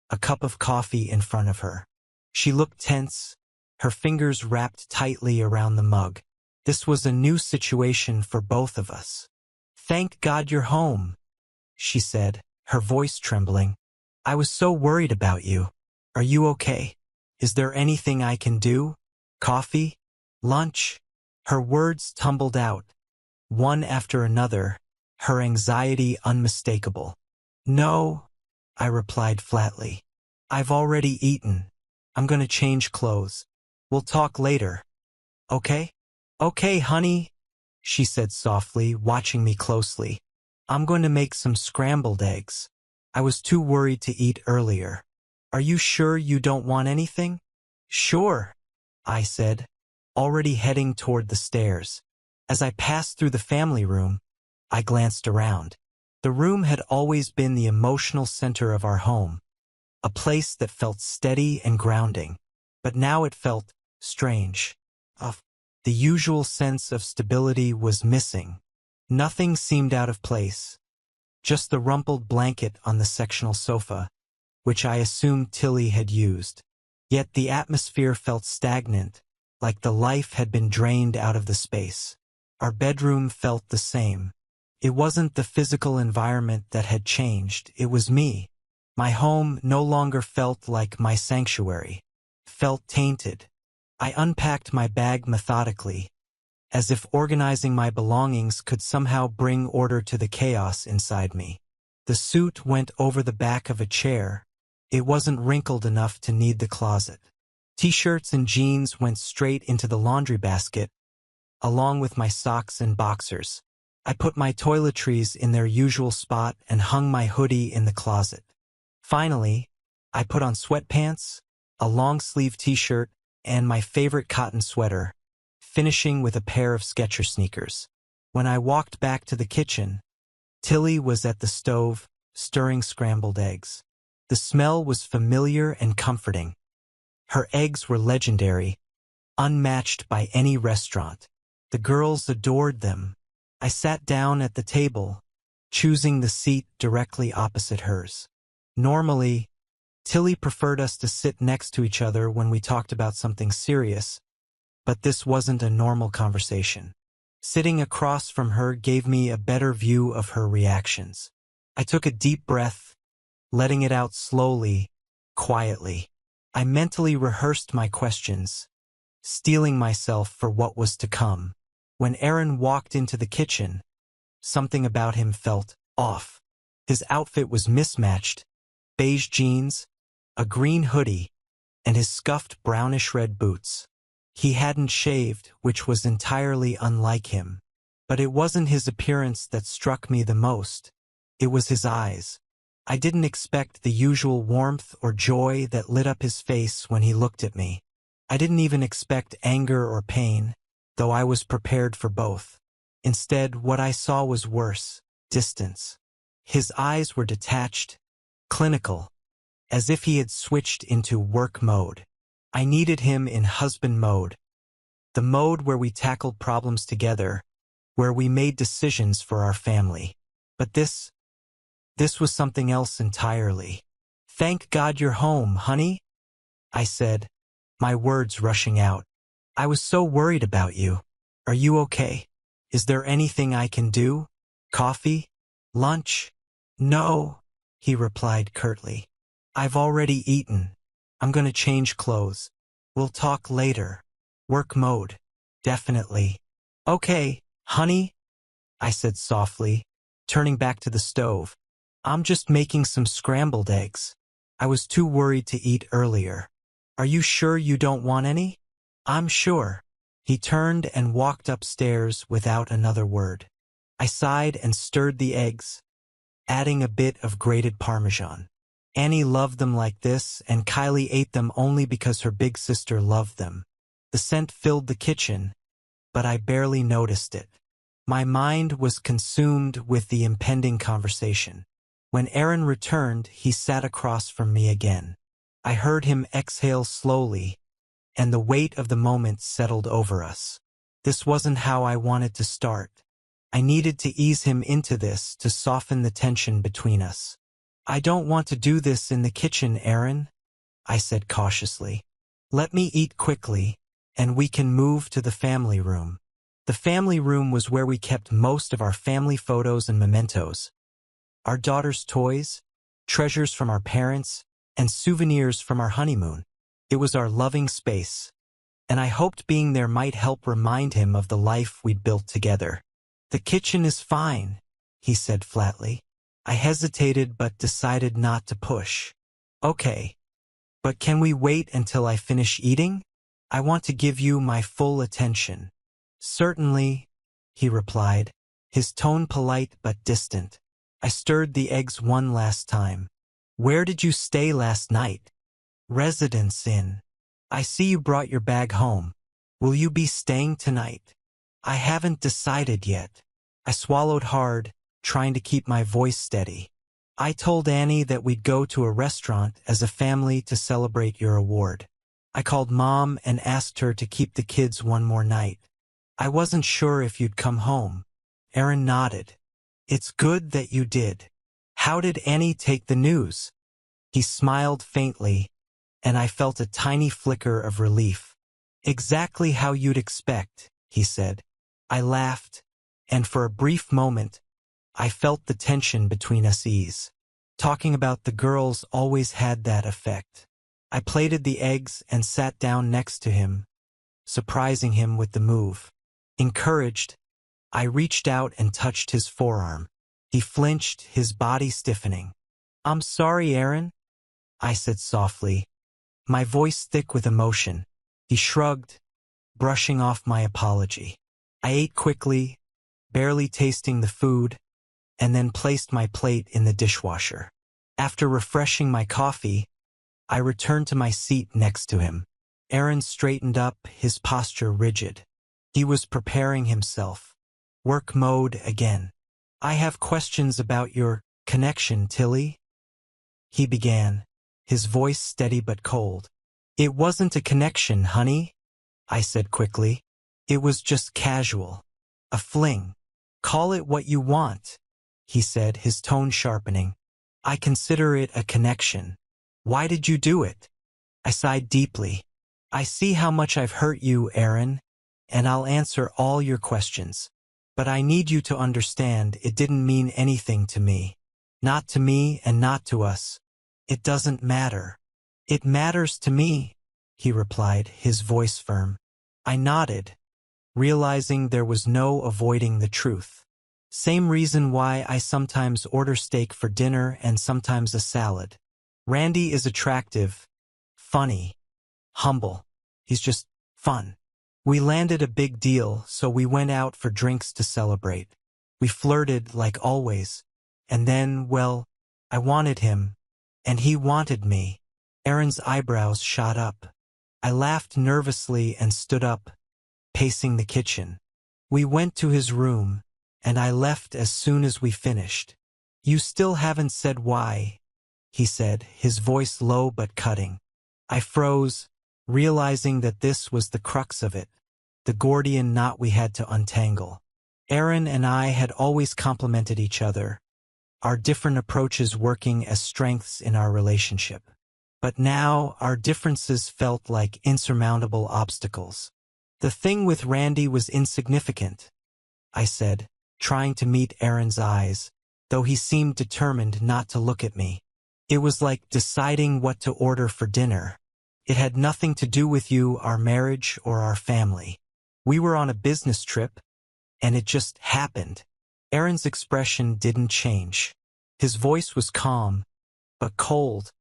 a cup of coffee in front of her. She looked tense, her fingers wrapped tightly around the mug. This was a new situation for both of us. "Thank God you're home," she said, her voice trembling. "I was so worried about you. Are you okay? Is there anything I can do? Coffee? Lunch?" Her words tumbled out, one after another, her anxiety unmistakable. "No," I replied flatly. "I've already eaten. I'm going to change clothes. We'll talk later. Okay?" "Okay, honey," she said softly, watching me closely. "I'm going to make some scrambled eggs. I was too worried to eat earlier. Are you sure you don't want anything?" "Sure," I said, already heading toward the stairs. As I passed through the family room, I glanced around. The room had always been the emotional center of our home, a place that felt steady and grounding, but now it felt strange. The usual sense of stability was missing. Nothing seemed out of place, just the rumpled blanket on the sectional sofa, which I assumed Tilly had used. Yet the atmosphere felt stagnant, like the life had been drained out of the space. Our bedroom felt the same. It wasn't the physical environment that had changed, it was me. My home no longer felt like my sanctuary, felt tainted. I unpacked my bag methodically, as if organizing my belongings could somehow bring order to the chaos inside me. The suit went over the back of a chair. It wasn't wrinkled enough to need the closet. T-shirts and jeans went straight into the laundry basket, along with my socks and boxers. I put my toiletries in their usual spot and hung my hoodie in the closet. Finally, I put on sweatpants, a long-sleeve t-shirt, and my favorite cotton sweater, finishing with a pair of Skechers sneakers. When I walked back to the kitchen, Tilly was at the stove, stirring scrambled eggs. The smell was familiar and comforting. Her eggs were legendary, unmatched by any restaurant. The girls adored them. I sat down at the table, choosing the seat directly opposite hers. Normally, Tilly preferred us to sit next to each other when we talked about something serious, but this wasn't a normal conversation. Sitting across from her gave me a better view of her reactions. I took a deep breath, letting it out slowly, quietly. I mentally rehearsed my questions, steeling myself for what was to come. When Aaron walked into the kitchen, something about him felt off. His outfit was mismatched: beige jeans, a green hoodie, and his scuffed brownish-red boots. He hadn't shaved, which was entirely unlike him. But it wasn't his appearance that struck me the most. It was his eyes. I didn't expect the usual warmth or joy that lit up his face when he looked at me. I didn't even expect anger or pain, though I was prepared for both. Instead, what I saw was worse: distance. His eyes were detached, clinical, as if he had switched into work mode. I needed him in husband mode, the mode where we tackled problems together, where we made decisions for our family. But this was something else entirely. "Thank God you're home, honey," I said, my words rushing out. "I was so worried about you. Are you okay? Is there anything I can do? Coffee? Lunch?" "No," he replied curtly. "I've already eaten. I'm gonna change clothes. We'll talk later." "Work mode. Definitely." "Okay, honey," I said softly, turning back to the stove. "I'm just making some scrambled eggs. I was too worried to eat earlier. Are you sure you don't want any?" "I'm sure." He turned and walked upstairs without another word. I sighed and stirred the eggs, adding a bit of grated Parmesan. Annie loved them like this, and Kylie ate them only because her big sister loved them. The scent filled the kitchen, but I barely noticed it. My mind was consumed with the impending conversation. When Aaron returned, he sat across from me again. I heard him exhale slowly, and the weight of the moment settled over us. This wasn't how I wanted to start. I needed to ease him into this to soften the tension between us. "I don't want to do this in the kitchen, Aaron," I said cautiously. "Let me eat quickly, and we can move to the family room." The family room was where we kept most of our family photos and mementos. Our daughter's toys, treasures from our parents, and souvenirs from our honeymoon. It was our loving space, and I hoped being there might help remind him of the life we'd built together. "The kitchen is fine," he said flatly. I hesitated but decided not to push. "Okay, but can we wait until I finish eating? I want to give you my full attention." "Certainly," he replied, his tone polite but distant. I stirred the eggs one last time. "Where did you stay last night?" "Residence Inn." "I see you brought your bag home. Will you be staying tonight?" "I haven't decided yet." I swallowed hard, trying to keep my voice steady. "I told Annie that we'd go to a restaurant as a family to celebrate your award. I called Mom and asked her to keep the kids one more night. I wasn't sure if you'd come home." Aaron nodded. "It's good that you did. How did Annie take the news?" He smiled faintly, and I felt a tiny flicker of relief. "Exactly how you'd expect," he said. I laughed, and for a brief moment, I felt the tension between us ease. Talking about the girls always had that effect. I plated the eggs and sat down next to him, surprising him with the move. Encouraged, I reached out and touched his forearm. He flinched, his body stiffening. "I'm sorry, Aaron," I said softly, my voice thick with emotion. He shrugged, brushing off my apology. I ate quickly, barely tasting the food, and then placed my plate in the dishwasher. After refreshing my coffee, I returned to my seat next to him. Aaron straightened up, his posture rigid. He was preparing himself. Work mode again. "I have questions about your connection, Tilly," he began, his voice steady but cold. "It wasn't a connection, honey," I said quickly. "It was just casual. A fling. Call it what you want," he said, his tone sharpening. "I consider it a connection. Why did you do it?" I sighed deeply. "I see how much I've hurt you, Aaron, and I'll answer all your questions. But I need you to understand it didn't mean anything to me. Not to me and not to us. It doesn't matter." "It matters to me," he replied, his voice firm. I nodded, realizing there was no avoiding the truth. Same reason why I sometimes order steak for dinner and sometimes a salad. Randy is attractive, funny, humble. He's just fun. We landed a big deal, so we went out for drinks to celebrate. We flirted like always. And then, well, I wanted him, and he wanted me. Aaron's eyebrows shot up. I laughed nervously and stood up, pacing the kitchen. We went to his room, and I left as soon as we finished. You still haven't said why, he said, his voice low but cutting. I froze, realizing that this was the crux of it, the Gordian knot we had to untangle. Aaron and I had always complemented each other, our different approaches working as strengths in our relationship. But now our differences felt like insurmountable obstacles. The thing with Randy was insignificant, I said, trying to meet Aaron's eyes, though he seemed determined not to look at me. It was like deciding what to order for dinner. It had nothing to do with you, our marriage, or our family. We were on a business trip, and it just happened. Aaron's expression didn't change. His voice was calm, but cold,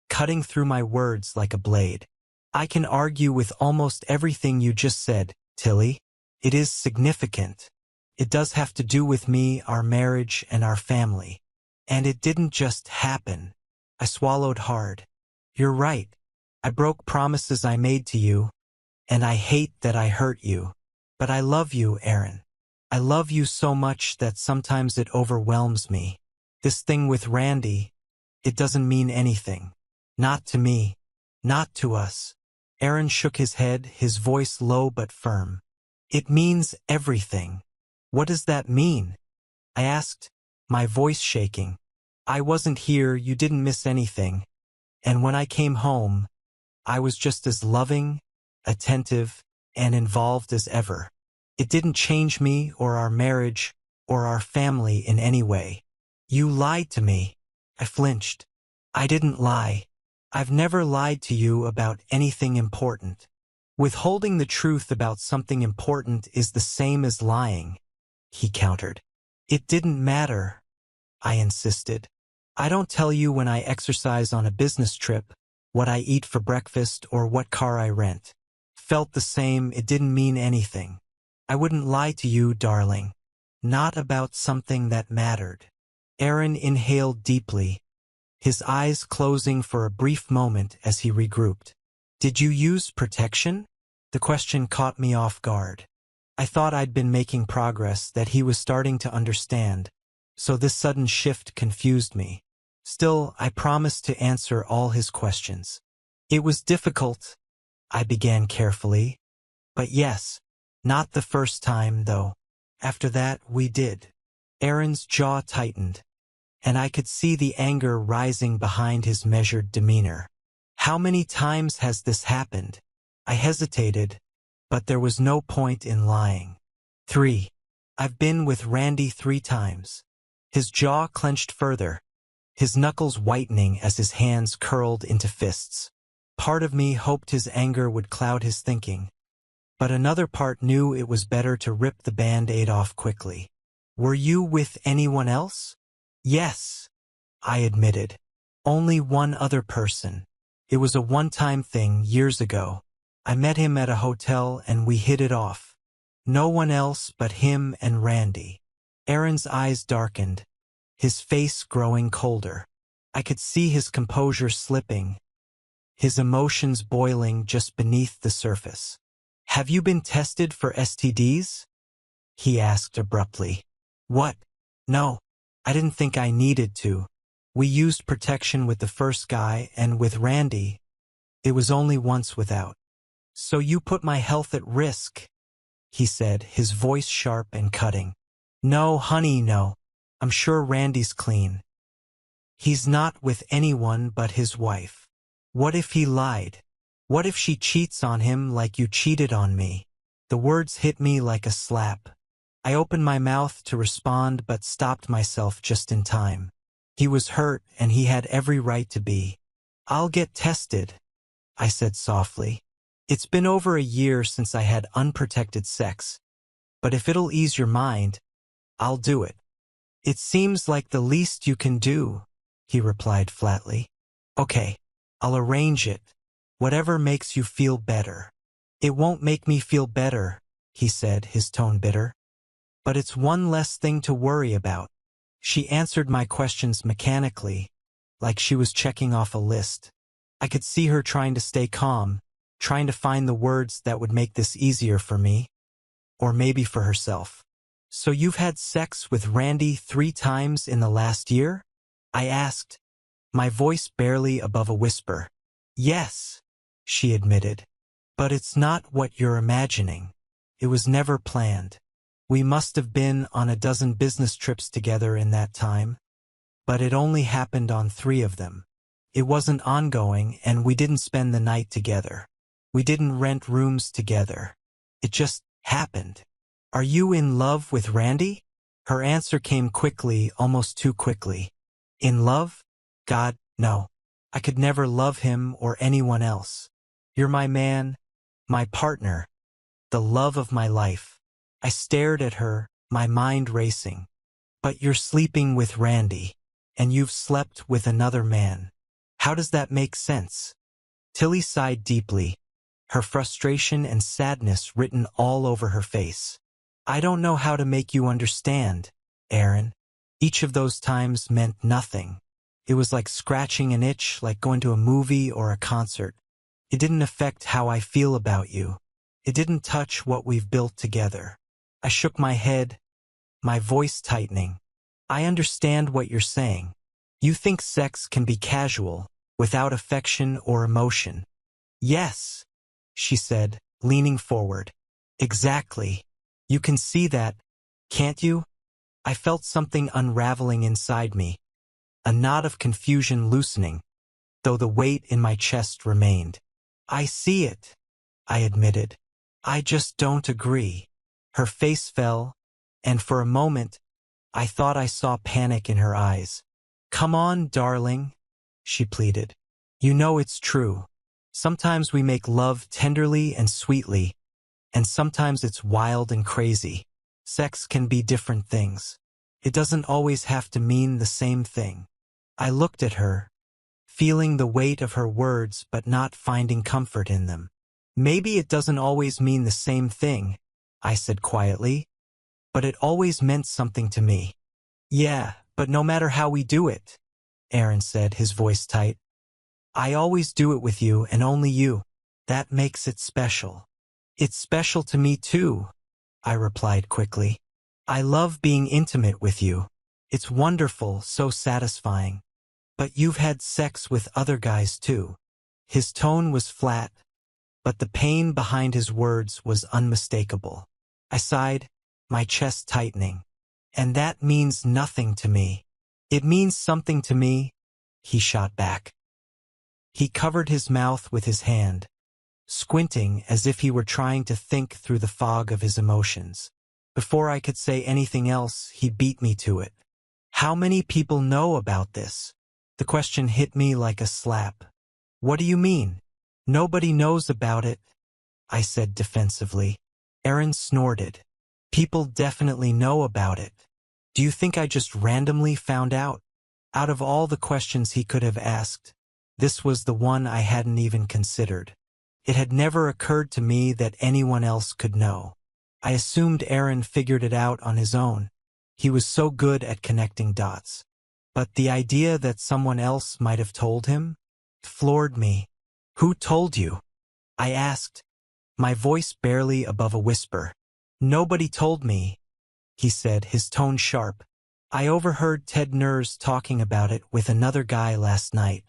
cutting through my words like a blade. I can argue with almost everything you just said, Tilly. It is significant. It does have to do with me, our marriage, and our family. And it didn't just happen. I swallowed hard. You're right. I broke promises I made to you, and I hate that I hurt you. But I love you, Aaron. I love you so much that sometimes it overwhelms me. This thing with Randy, it doesn't mean anything. Not to me. Not to us. Aaron shook his head, his voice low but firm. It means everything. What does that mean? I asked, my voice shaking. I wasn't here, you didn't miss anything. And when I came home, I was just as loving, attentive, and involved as ever. It didn't change me or our marriage or our family in any way. You lied to me. I flinched. I didn't lie. I've never lied to you about anything important. Withholding the truth about something important is the same as lying, he countered. It didn't matter, I insisted. I don't tell you when I exercise on a business trip, what I eat for breakfast, or what car I rent. Felt the same, it didn't mean anything. I wouldn't lie to you, darling. Not about something that mattered. Aaron inhaled deeply, his eyes closing for a brief moment as he regrouped. Did you use protection? The question caught me off guard. I thought I'd been making progress, that he was starting to understand, so this sudden shift confused me. Still, I promised to answer all his questions. It was difficult, I began carefully. But yes, not the first time, though. After that, we did. Aaron's jaw tightened, and I could see the anger rising behind his measured demeanor. How many times has this happened? I hesitated, but there was no point in lying. 3. I've been with Randy 3 times. His jaw clenched further, his knuckles whitening as his hands curled into fists. Part of me hoped his anger would cloud his thinking, but another part knew it was better to rip the Band-Aid off quickly. Were you with anyone else? Yes, I admitted. Only one other person. It was a one-time thing years ago. I met him at a hotel and we hit it off. No one else but him and Randy. Aaron's eyes darkened, his face growing colder. I could see his composure slipping, his emotions boiling just beneath the surface. Have you been tested for STDs? He asked abruptly. What? No, I didn't think I needed to. We used protection with the first guy, and with Randy, it was only once without. So you put my health at risk, he said, his voice sharp and cutting. No, honey, no. I'm sure Randy's clean. He's not with anyone but his wife. What if he lied? What if she cheats on him like you cheated on me? The words hit me like a slap. I opened my mouth to respond but stopped myself just in time. He was hurt and he had every right to be. I'll get tested, I said softly. It's been over a year since I had unprotected sex. But if it'll ease your mind, I'll do it. It seems like the least you can do, he replied flatly. Okay, I'll arrange it. Whatever makes you feel better. It won't make me feel better, he said, his tone bitter. But it's one less thing to worry about. She answered my questions mechanically, like she was checking off a list. I could see her trying to stay calm, trying to find the words that would make this easier for me, or maybe for herself. So you've had sex with Randy 3 times in the last year? I asked, my voice barely above a whisper. Yes, she admitted. But it's not what you're imagining. It was never planned. We must have been on a dozen business trips together in that time, but it only happened on 3 of them. It wasn't ongoing, and we didn't spend the night together. We didn't rent rooms together. It just happened. Are you in love with Randy? Her answer came quickly, almost too quickly. In love? God, no. I could never love him or anyone else. You're my man, my partner, the love of my life. I stared at her, my mind racing. But you're sleeping with Randy, and you've slept with another man. How does that make sense? Tilly sighed deeply, her frustration and sadness written all over her face. I don't know how to make you understand, Aaron. Each of those times meant nothing. It was like scratching an itch, like going to a movie or a concert. It didn't affect how I feel about you. It didn't touch what we've built together. I shook my head, my voice tightening. I understand what you're saying. You think sex can be casual, without affection or emotion. Yes, she said, leaning forward. Exactly. You can see that, can't you? I felt something unraveling inside me, a knot of confusion loosening, though the weight in my chest remained. I see it, I admitted. I just don't agree. Her face fell, and for a moment, I thought I saw panic in her eyes. Come on, darling, she pleaded. You know it's true. Sometimes we make love tenderly and sweetly, and sometimes it's wild and crazy. Sex can be different things. It doesn't always have to mean the same thing. I looked at her, feeling the weight of her words but not finding comfort in them. Maybe it doesn't always mean the same thing, I said quietly, but it always meant something to me. Yeah, but no matter how we do it, Aaron said, his voice tight. I always do it with you and only you. That makes it special. It's special to me too, I replied quickly. I love being intimate with you. It's wonderful, so satisfying. But you've had sex with other guys too. His tone was flat, but the pain behind his words was unmistakable. I sighed, my chest tightening. And that means nothing to me. It means something to me, he shot back. He covered his mouth with his hand, squinting as if he were trying to think through the fog of his emotions. Before I could say anything else, he beat me to it. How many people know about this? The question hit me like a slap. What do you mean? Nobody knows about it, I said defensively. Aaron snorted. People definitely know about it. Do you think I just randomly found out? Out of all the questions he could have asked, this was the one I hadn't even considered. It had never occurred to me that anyone else could know. I assumed Aaron figured it out on his own. He was so good at connecting dots. But the idea that someone else might have told him floored me. Who told you? I asked, my voice barely above a whisper. Nobody told me, he said, his tone sharp. I overheard Ted Nurs talking about it with another guy last night.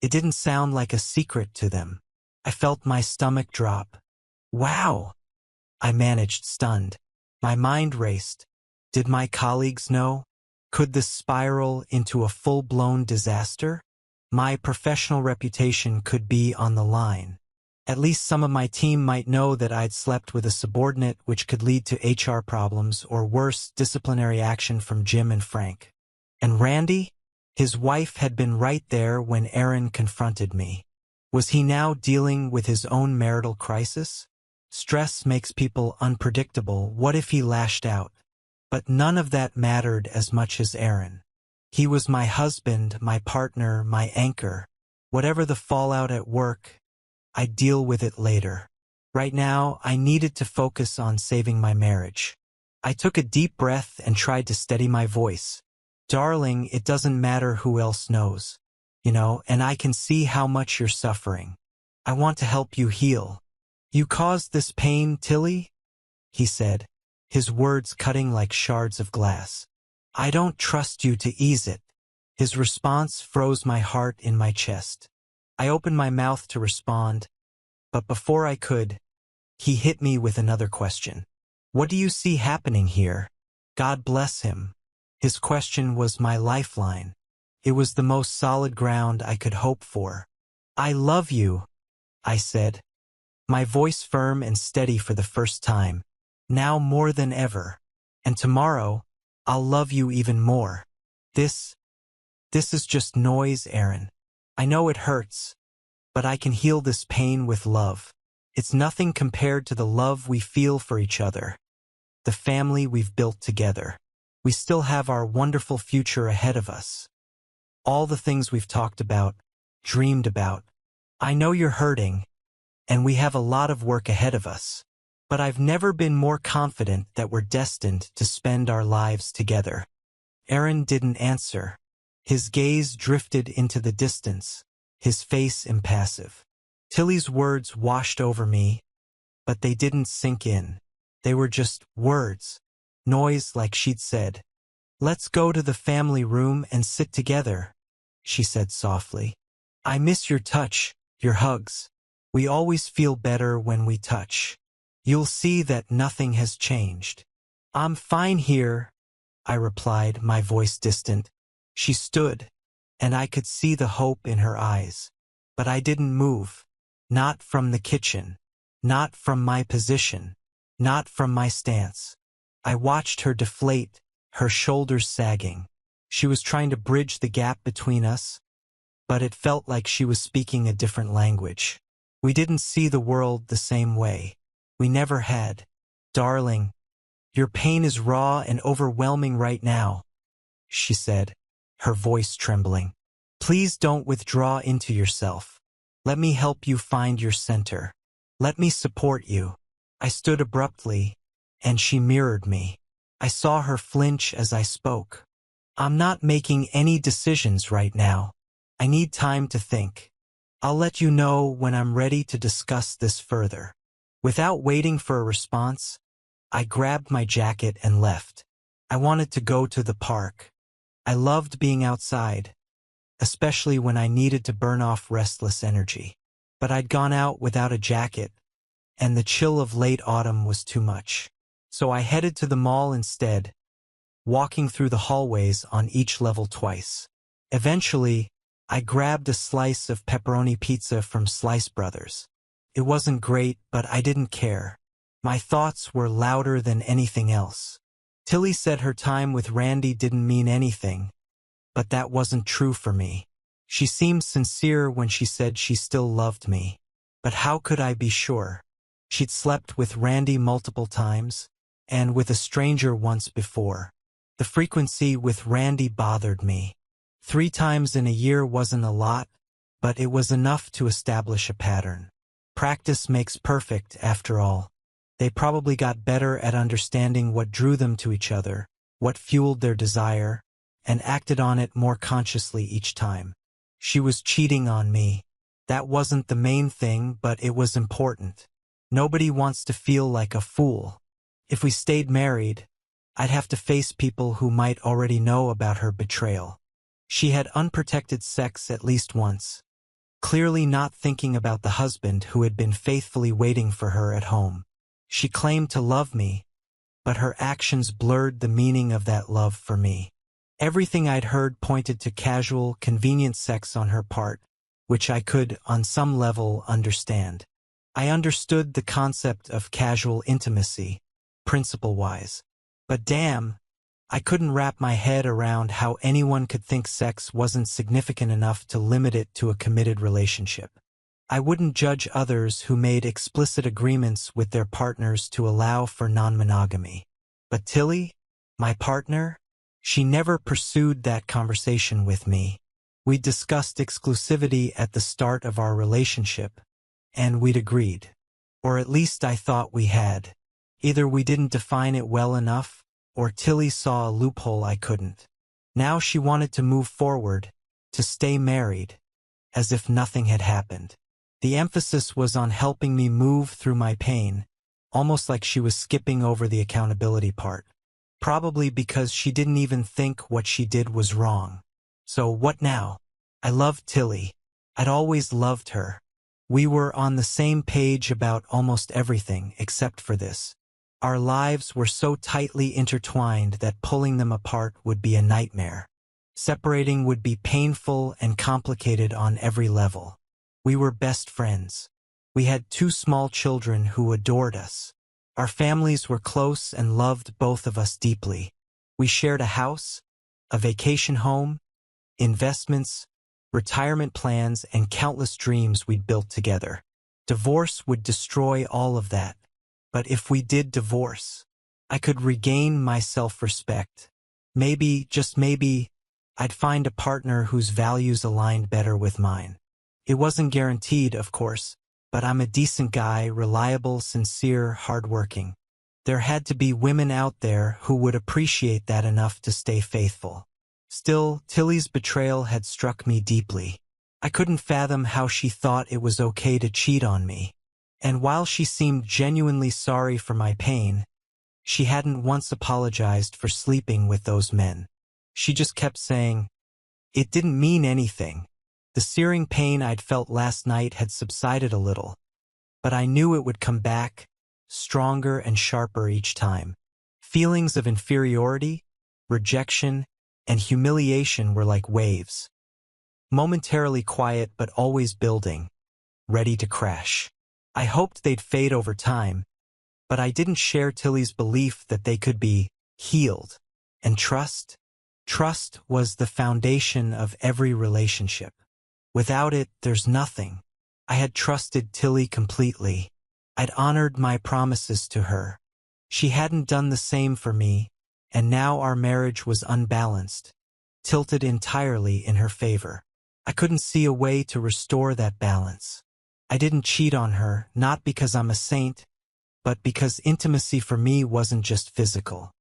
It didn't sound like a secret to them. I felt my stomach drop. Wow, I managed, stunned. My mind raced. Did my colleagues know? Could this spiral into a full-blown disaster? My professional reputation could be on the line. At least some of my team might know that I'd slept with a subordinate, which could lead to HR problems or worse, disciplinary action from Jim and Frank. And Randy? His wife had been right there when Aaron confronted me. Was he now dealing with his own marital crisis? Stress makes people unpredictable. What if he lashed out? But none of that mattered as much as Aaron. He was my husband, my partner, my anchor. Whatever the fallout at work, I'd deal with it later. Right now, I needed to focus on saving my marriage. I took a deep breath and tried to steady my voice. Darling, it doesn't matter who else knows. And I can see how much you're suffering. I want to help you heal. You caused this pain, Tilly? He said, his words cutting like shards of glass. I don't trust you to ease it. His response froze my heart in my chest. I opened my mouth to respond, but before I could, he hit me with another question. What do you see happening here? God bless him. His question was my lifeline. It was the most solid ground I could hope for. I love you, I said, my voice firm and steady for the first time. Now more than ever. And tomorrow, I'll love you even more. This is just noise, Aaron. I know it hurts, but I can heal this pain with love. It's nothing compared to the love we feel for each other, the family we've built together. We still have our wonderful future ahead of us. All the things we've talked about, dreamed about. I know you're hurting, and we have a lot of work ahead of us. But I've never been more confident that we're destined to spend our lives together. Aaron didn't answer. His gaze drifted into the distance, his face impassive. Tilly's words washed over me, but they didn't sink in. They were just words, noise like she'd said. Let's go to the family room and sit together, she said softly. I miss your touch, your hugs. We always feel better when we touch. You'll see that nothing has changed. I'm fine here, I replied, my voice distant. She stood, and I could see the hope in her eyes. But I didn't move. Not from the kitchen. Not from my position. Not from my stance. I watched her deflate, her shoulders sagging. She was trying to bridge the gap between us, but it felt like she was speaking a different language. We didn't see the world the same way. We never had. Darling, your pain is raw and overwhelming right now, she said, her voice trembling. Please don't withdraw into yourself. Let me help you find your center. Let me support you. I stood abruptly, and she mirrored me. I saw her flinch as I spoke. I'm not making any decisions right now. I need time to think. I'll let you know when I'm ready to discuss this further. Without waiting for a response, I grabbed my jacket and left. I wanted to go to the park. I loved being outside, especially when I needed to burn off restless energy. But I'd gone out without a jacket, and the chill of late autumn was too much. So I headed to the mall instead, walking through the hallways on each level twice. Eventually, I grabbed a slice of pepperoni pizza from Slice Brothers. It wasn't great, but I didn't care. My thoughts were louder than anything else. Tilly said her time with Randy didn't mean anything, but that wasn't true for me. She seemed sincere when she said she still loved me. But how could I be sure? She'd slept with Randy multiple times, and with a stranger once before. The frequency with Randy bothered me. 3 times in a year wasn't a lot, but it was enough to establish a pattern. Practice makes perfect, after all. They probably got better at understanding what drew them to each other, what fueled their desire, and acted on it more consciously each time. She was cheating on me. That wasn't the main thing, but it was important. Nobody wants to feel like a fool. If we stayed married, I'd have to face people who might already know about her betrayal. She had unprotected sex at least once, clearly not thinking about the husband who had been faithfully waiting for her at home. She claimed to love me, but her actions blurred the meaning of that love for me. Everything I'd heard pointed to casual, convenient sex on her part, which I could, on some level, understand. I understood the concept of casual intimacy, principle-wise. But damn, I couldn't wrap my head around how anyone could think sex wasn't significant enough to limit it to a committed relationship. I wouldn't judge others who made explicit agreements with their partners to allow for non-monogamy. But Tilly, my partner, she never pursued that conversation with me. We discussed exclusivity at the start of our relationship, and we'd agreed. Or at least I thought we had. Either we didn't define it well enough, or Tilly saw a loophole I couldn't. Now she wanted to move forward, to stay married, as if nothing had happened. The emphasis was on helping me move through my pain, almost like she was skipping over the accountability part. Probably because she didn't even think what she did was wrong. So what now? I loved Tilly. I'd always loved her. We were on the same page about almost everything except for this. Our lives were so tightly intertwined that pulling them apart would be a nightmare. Separating would be painful and complicated on every level. We were best friends. We had 2 small children who adored us. Our families were close and loved both of us deeply. We shared a house, a vacation home, investments, retirement plans, and countless dreams we'd built together. Divorce would destroy all of that. But if we did divorce, I could regain my self-respect. Maybe, just maybe, I'd find a partner whose values aligned better with mine. It wasn't guaranteed, of course, but I'm a decent guy, reliable, sincere, hardworking. There had to be women out there who would appreciate that enough to stay faithful. Still, Tilly's betrayal had struck me deeply. I couldn't fathom how she thought it was okay to cheat on me. And while she seemed genuinely sorry for my pain, she hadn't once apologized for sleeping with those men. She just kept saying, "It didn't mean anything." The searing pain I'd felt last night had subsided a little, but I knew it would come back, stronger and sharper each time. Feelings of inferiority, rejection, and humiliation were like waves. Momentarily quiet but always building, ready to crash. I hoped they'd fade over time, but I didn't share Tilly's belief that they could be healed. And trust? Trust was the foundation of every relationship. Without it, there's nothing. I had trusted Tilly completely. I'd honored my promises to her. She hadn't done the same for me, and now our marriage was unbalanced, tilted entirely in her favor. I couldn't see a way to restore that balance. I didn't cheat on her, not because I'm a saint, but because intimacy for me wasn't just physical.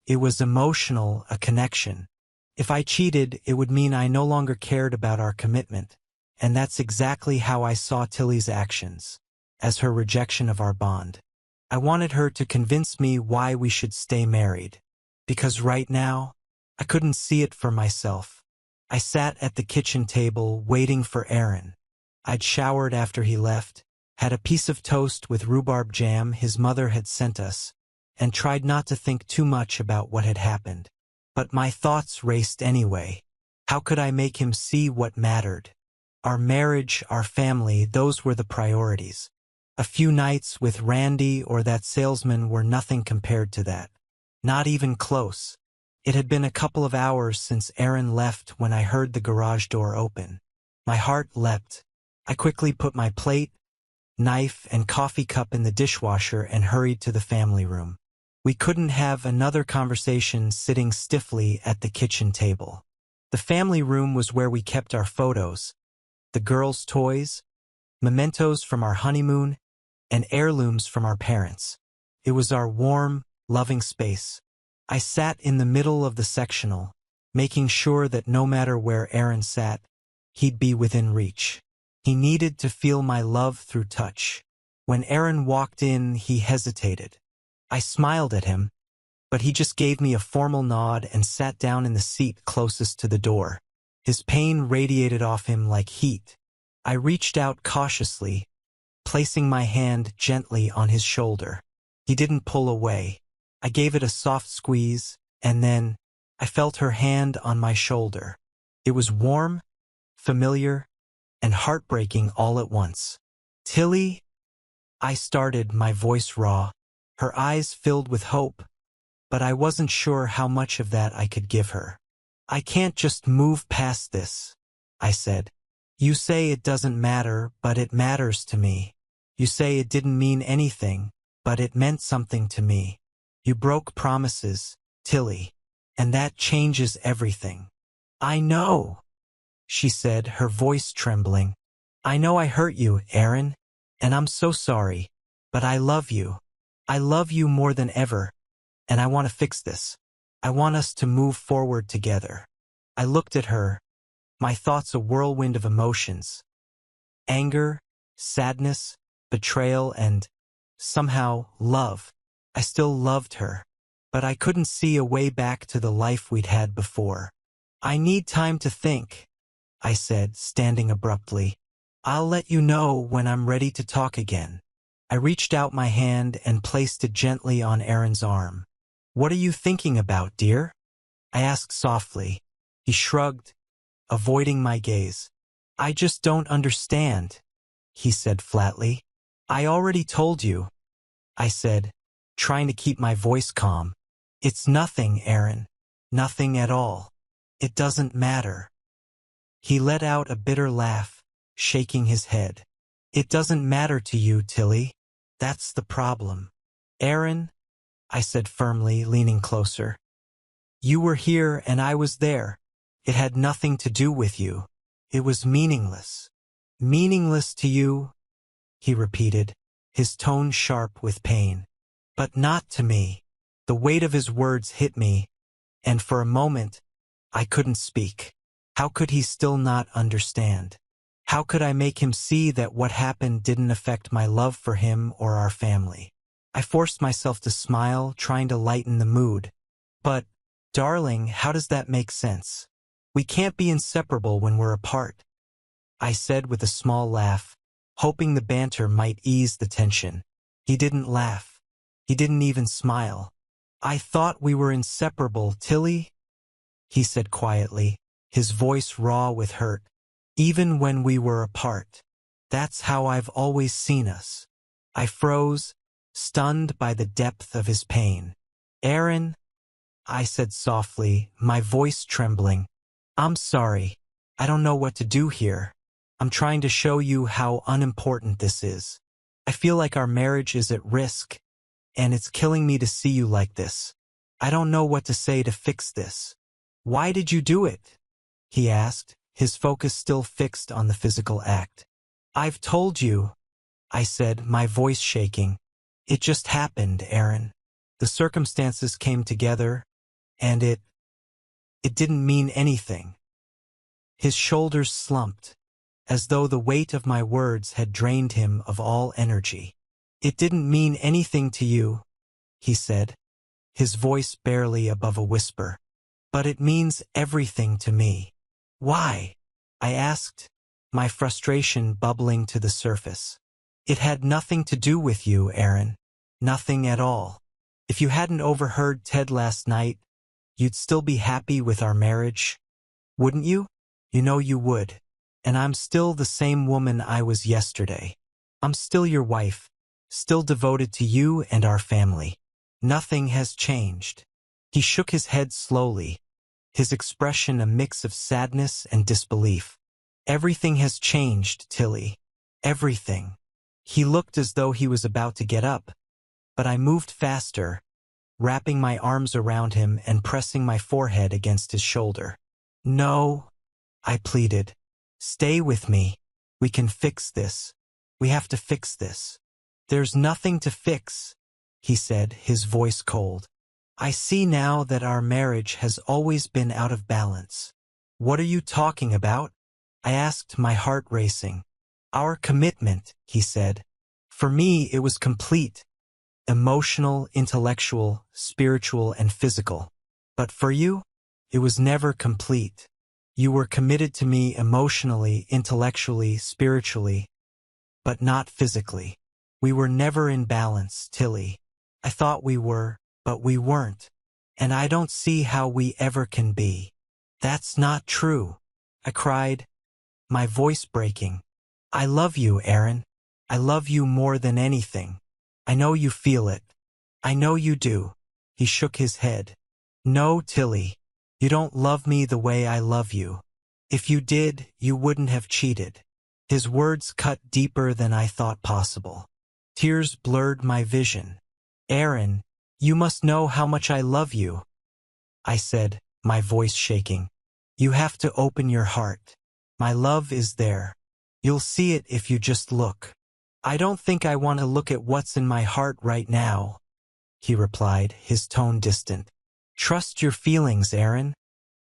It was emotional, a connection. If I cheated, it would mean I no longer cared about our commitment. And that's exactly how I saw Tilly's actions, as her rejection of our bond. I wanted her to convince me why we should stay married. Because right now, I couldn't see it for myself. I sat at the kitchen table waiting for Aaron. I'd showered after he left, had a piece of toast with rhubarb jam his mother had sent us, and tried not to think too much about what had happened. But my thoughts raced anyway. How could I make him see what mattered? Our marriage, our family, those were the priorities. A few nights with Randy or that salesman were nothing compared to that. Not even close. It had been a couple of hours since Aaron left when I heard the garage door open. My heart leapt. I quickly put my plate, knife, and coffee cup in the dishwasher and hurried to the family room. We couldn't have another conversation sitting stiffly at the kitchen table. The family room was where we kept our photos, the girls' toys, mementos from our honeymoon, and heirlooms from our parents. It was our warm, loving space. I sat in the middle of the sectional, making sure that no matter where Aaron sat, he'd be within reach. He needed to feel my love through touch. When Aaron walked in, he hesitated. I smiled at him, but he just gave me a formal nod and sat down in the seat closest to the door. His pain radiated off him like heat. I reached out cautiously, placing my hand gently on his shoulder. He didn't pull away. I gave it a soft squeeze, and then I felt her hand on my shoulder. It was warm, familiar, and heartbreaking all at once. "Tilly," I started, my voice raw. Her eyes filled with hope, but I wasn't sure how much of that I could give her. "I can't just move past this," I said. You say it doesn't matter, but it matters to me. You say it didn't mean anything, but it meant something to me. You broke promises, Tilly, and that changes everything. I know, she said, her voice trembling. I know I hurt you, Aaron, and I'm so sorry, but I love you. I love you more than ever, and I want to fix this. I want us to move forward together. I looked at her, my thoughts a whirlwind of emotions. Anger, sadness, betrayal, and, somehow, love. I still loved her, but I couldn't see a way back to the life we'd had before. I need time to think, I said, standing abruptly. I'll let you know when I'm ready to talk again. I reached out my hand and placed it gently on Aaron's arm. What are you thinking about, dear? I asked softly. He shrugged, avoiding my gaze. I just don't understand, he said flatly. I already told you, I said, trying to keep my voice calm. It's nothing, Aaron. Nothing at all. It doesn't matter. He let out a bitter laugh, shaking his head. It doesn't matter to you, Tilly. That's the problem. Aaron, I said firmly, leaning closer. You were here and I was there. It had nothing to do with you. It was meaningless. Meaningless to you, he repeated, his tone sharp with pain. But not to me. The weight of his words hit me, and for a moment, I couldn't speak. How could he still not understand? How could I make him see that what happened didn't affect my love for him or our family? I forced myself to smile, trying to lighten the mood. But, darling, how does that make sense? We can't be inseparable when we're apart, I said with a small laugh, hoping the banter might ease the tension. He didn't laugh. He didn't even smile. I thought we were inseparable, Tilly, he said quietly, his voice raw with hurt. Even when we were apart. That's how I've always seen us. I froze, stunned by the depth of his pain. Aaron, I said softly, my voice trembling. I'm sorry. I don't know what to do here. I'm trying to show you how unimportant this is. I feel like our marriage is at risk, and it's killing me to see you like this. I don't know what to say to fix this. Why did you do it? He asked, his focus still fixed on the physical act. I've told you, I said, my voice shaking. It just happened, Aaron. The circumstances came together, and it didn't mean anything. His shoulders slumped, as though the weight of my words had drained him of all energy. It didn't mean anything to you, he said, his voice barely above a whisper. But it means everything to me. Why? I asked, my frustration bubbling to the surface. It had nothing to do with you, Aaron. Nothing at all. If you hadn't overheard Ted last night, you'd still be happy with our marriage, wouldn't you? You know you would. And I'm still the same woman I was yesterday. I'm still your wife, still devoted to you and our family. Nothing has changed. He shook his head slowly, his expression a mix of sadness and disbelief. Everything has changed, Tilly. Everything. He looked as though he was about to get up, but I moved faster, wrapping my arms around him and pressing my forehead against his shoulder. No, I pleaded. Stay with me. We can fix this. We have to fix this. There's nothing to fix, he said, his voice cold. I see now that our marriage has always been out of balance. What are you talking about? I asked, my heart racing. Our commitment, he said. For me, it was complete. Emotional, intellectual, spiritual, and physical. But for you, it was never complete. You were committed to me emotionally, intellectually, spiritually, but not physically. We were never in balance, Tilly. I thought we were, but we weren't. And I don't see how we ever can be. That's not true, I cried, my voice breaking. I love you, Aaron. I love you more than anything. I know you feel it. I know you do. He shook his head. No, Tilly. You don't love me the way I love you. If you did, you wouldn't have cheated. His words cut deeper than I thought possible. Tears blurred my vision. Aaron, you must know how much I love you, I said, my voice shaking. You have to open your heart. My love is there. You'll see it if you just look. I don't think I want to look at what's in my heart right now, he replied, his tone distant. Trust your feelings, Aaron,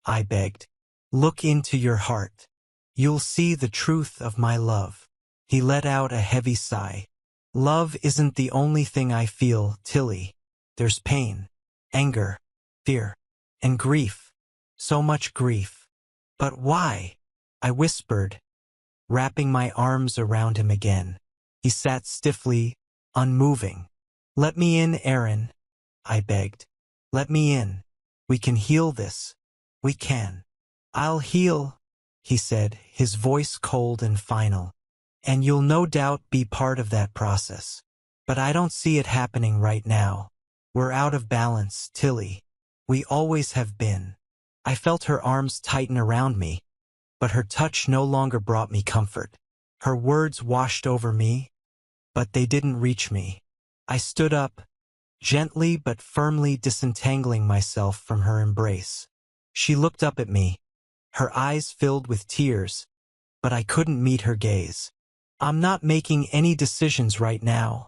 I begged. Look into your heart. You'll see the truth of my love. He let out a heavy sigh. Love isn't the only thing I feel, Tilly. There's pain, anger, fear, and grief. So much grief. But why? I whispered, wrapping my arms around him again. He sat stiffly, unmoving. Let me in, Aaron, I begged. Let me in. We can heal this. We can. I'll heal, he said, his voice cold and final. And you'll no doubt be part of that process. But I don't see it happening right now. We're out of balance, Tilly. We always have been. I felt her arms tighten around me, but her touch no longer brought me comfort. Her words washed over me, but they didn't reach me. I stood up, gently but firmly disentangling myself from her embrace. She looked up at me, her eyes filled with tears, but I couldn't meet her gaze. I'm not making any decisions right now,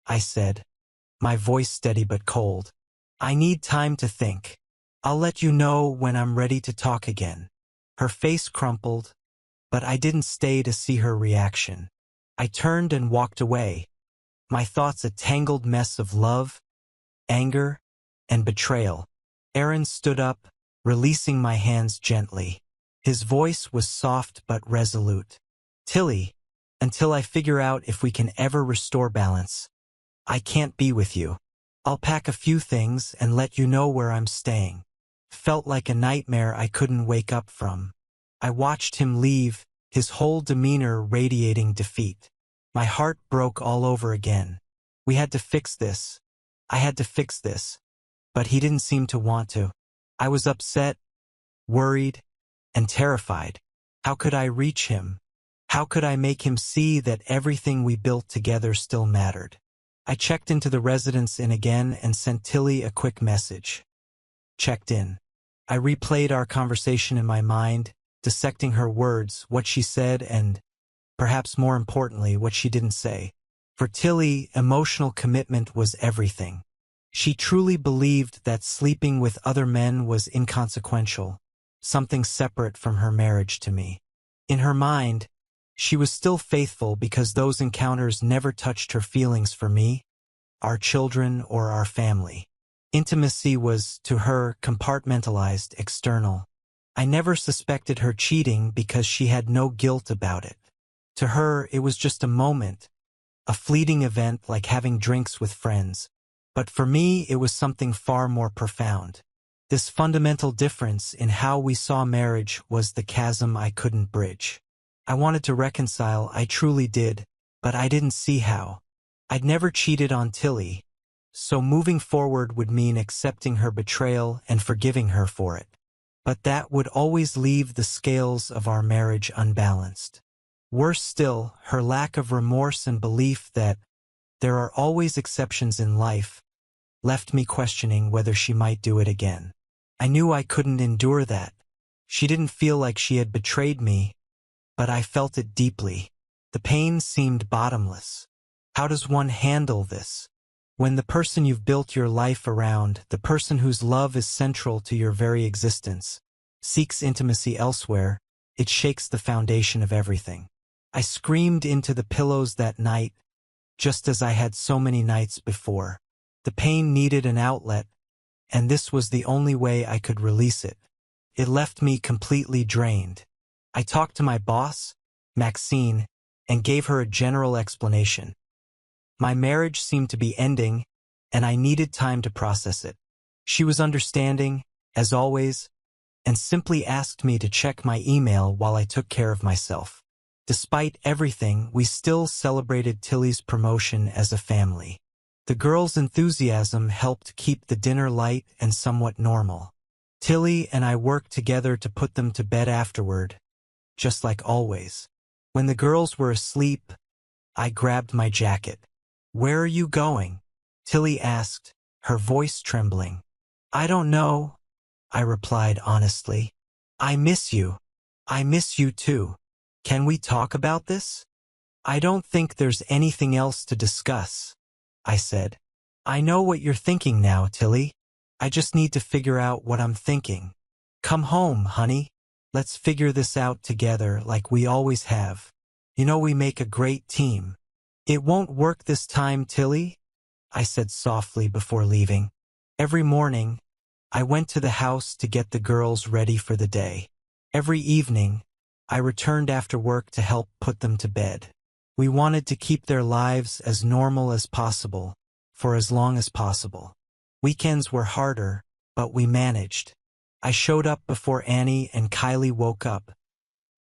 I said, my voice steady but cold. I need time to think. I'll let you know when I'm ready to talk again. Her face crumpled, but I didn't stay to see her reaction. I turned and walked away, my thoughts a tangled mess of love, anger, and betrayal. Aaron stood up, releasing my hands gently. His voice was soft but resolute. Tilly, until I figure out if we can ever restore balance, I can't be with you. I'll pack a few things and let you know where I'm staying. Felt like a nightmare I couldn't wake up from. I watched him leave, his whole demeanor radiating defeat. My heart broke all over again. We had to fix this. I had to fix this. But he didn't seem to want to. I was upset, worried, and terrified. How could I reach him? How could I make him see that everything we built together still mattered? I checked into the residence inn again and sent Tilly a quick message. Checked in. I replayed our conversation in my mind, dissecting her words, what she said, and, perhaps more importantly, what she didn't say. For Tilly, emotional commitment was everything. She truly believed that sleeping with other men was inconsequential, something separate from her marriage to me. In her mind, she was still faithful because those encounters never touched her feelings for me, our children, or our family. Intimacy was, to her, compartmentalized, external. I never suspected her cheating because she had no guilt about it. To her, it was just a moment, a fleeting event like having drinks with friends. But for me, it was something far more profound. This fundamental difference in how we saw marriage was the chasm I couldn't bridge. I wanted to reconcile, I truly did, but I didn't see how. I'd never cheated on Tilly, so moving forward would mean accepting her betrayal and forgiving her for it. But that would always leave the scales of our marriage unbalanced. Worse still, her lack of remorse and belief that there are always exceptions in life left me questioning whether she might do it again. I knew I couldn't endure that. She didn't feel like she had betrayed me, but I felt it deeply. The pain seemed bottomless. How does one handle this? When the person you've built your life around, the person whose love is central to your very existence, seeks intimacy elsewhere, it shakes the foundation of everything. I screamed into the pillows that night, just as I had so many nights before. The pain needed an outlet, and this was the only way I could release it. It left me completely drained. I talked to my boss, Maxine, and gave her a general explanation. My marriage seemed to be ending, and I needed time to process it. She was understanding, as always, and simply asked me to check my email while I took care of myself. Despite everything, we still celebrated Tilly's promotion as a family. The girls' enthusiasm helped keep the dinner light and somewhat normal. Tilly and I worked together to put them to bed afterward, just like always. When the girls were asleep, I grabbed my jacket. "Where are you going?" Tilly asked, her voice trembling. "I don't know," I replied honestly. "I miss you. I miss you too. Can we talk about this?" "I don't think there's anything else to discuss," I said. "I know what you're thinking now, Tilly. I just need to figure out what I'm thinking. Come home, honey. Let's figure this out together like we always have. You know we make a great team." "It won't work this time, Tilly," I said softly before leaving. Every morning, I went to the house to get the girls ready for the day. Every evening, I returned after work to help put them to bed. We wanted to keep their lives as normal as possible, for as long as possible. Weekends were harder, but we managed. I showed up before Annie and Kylie woke up,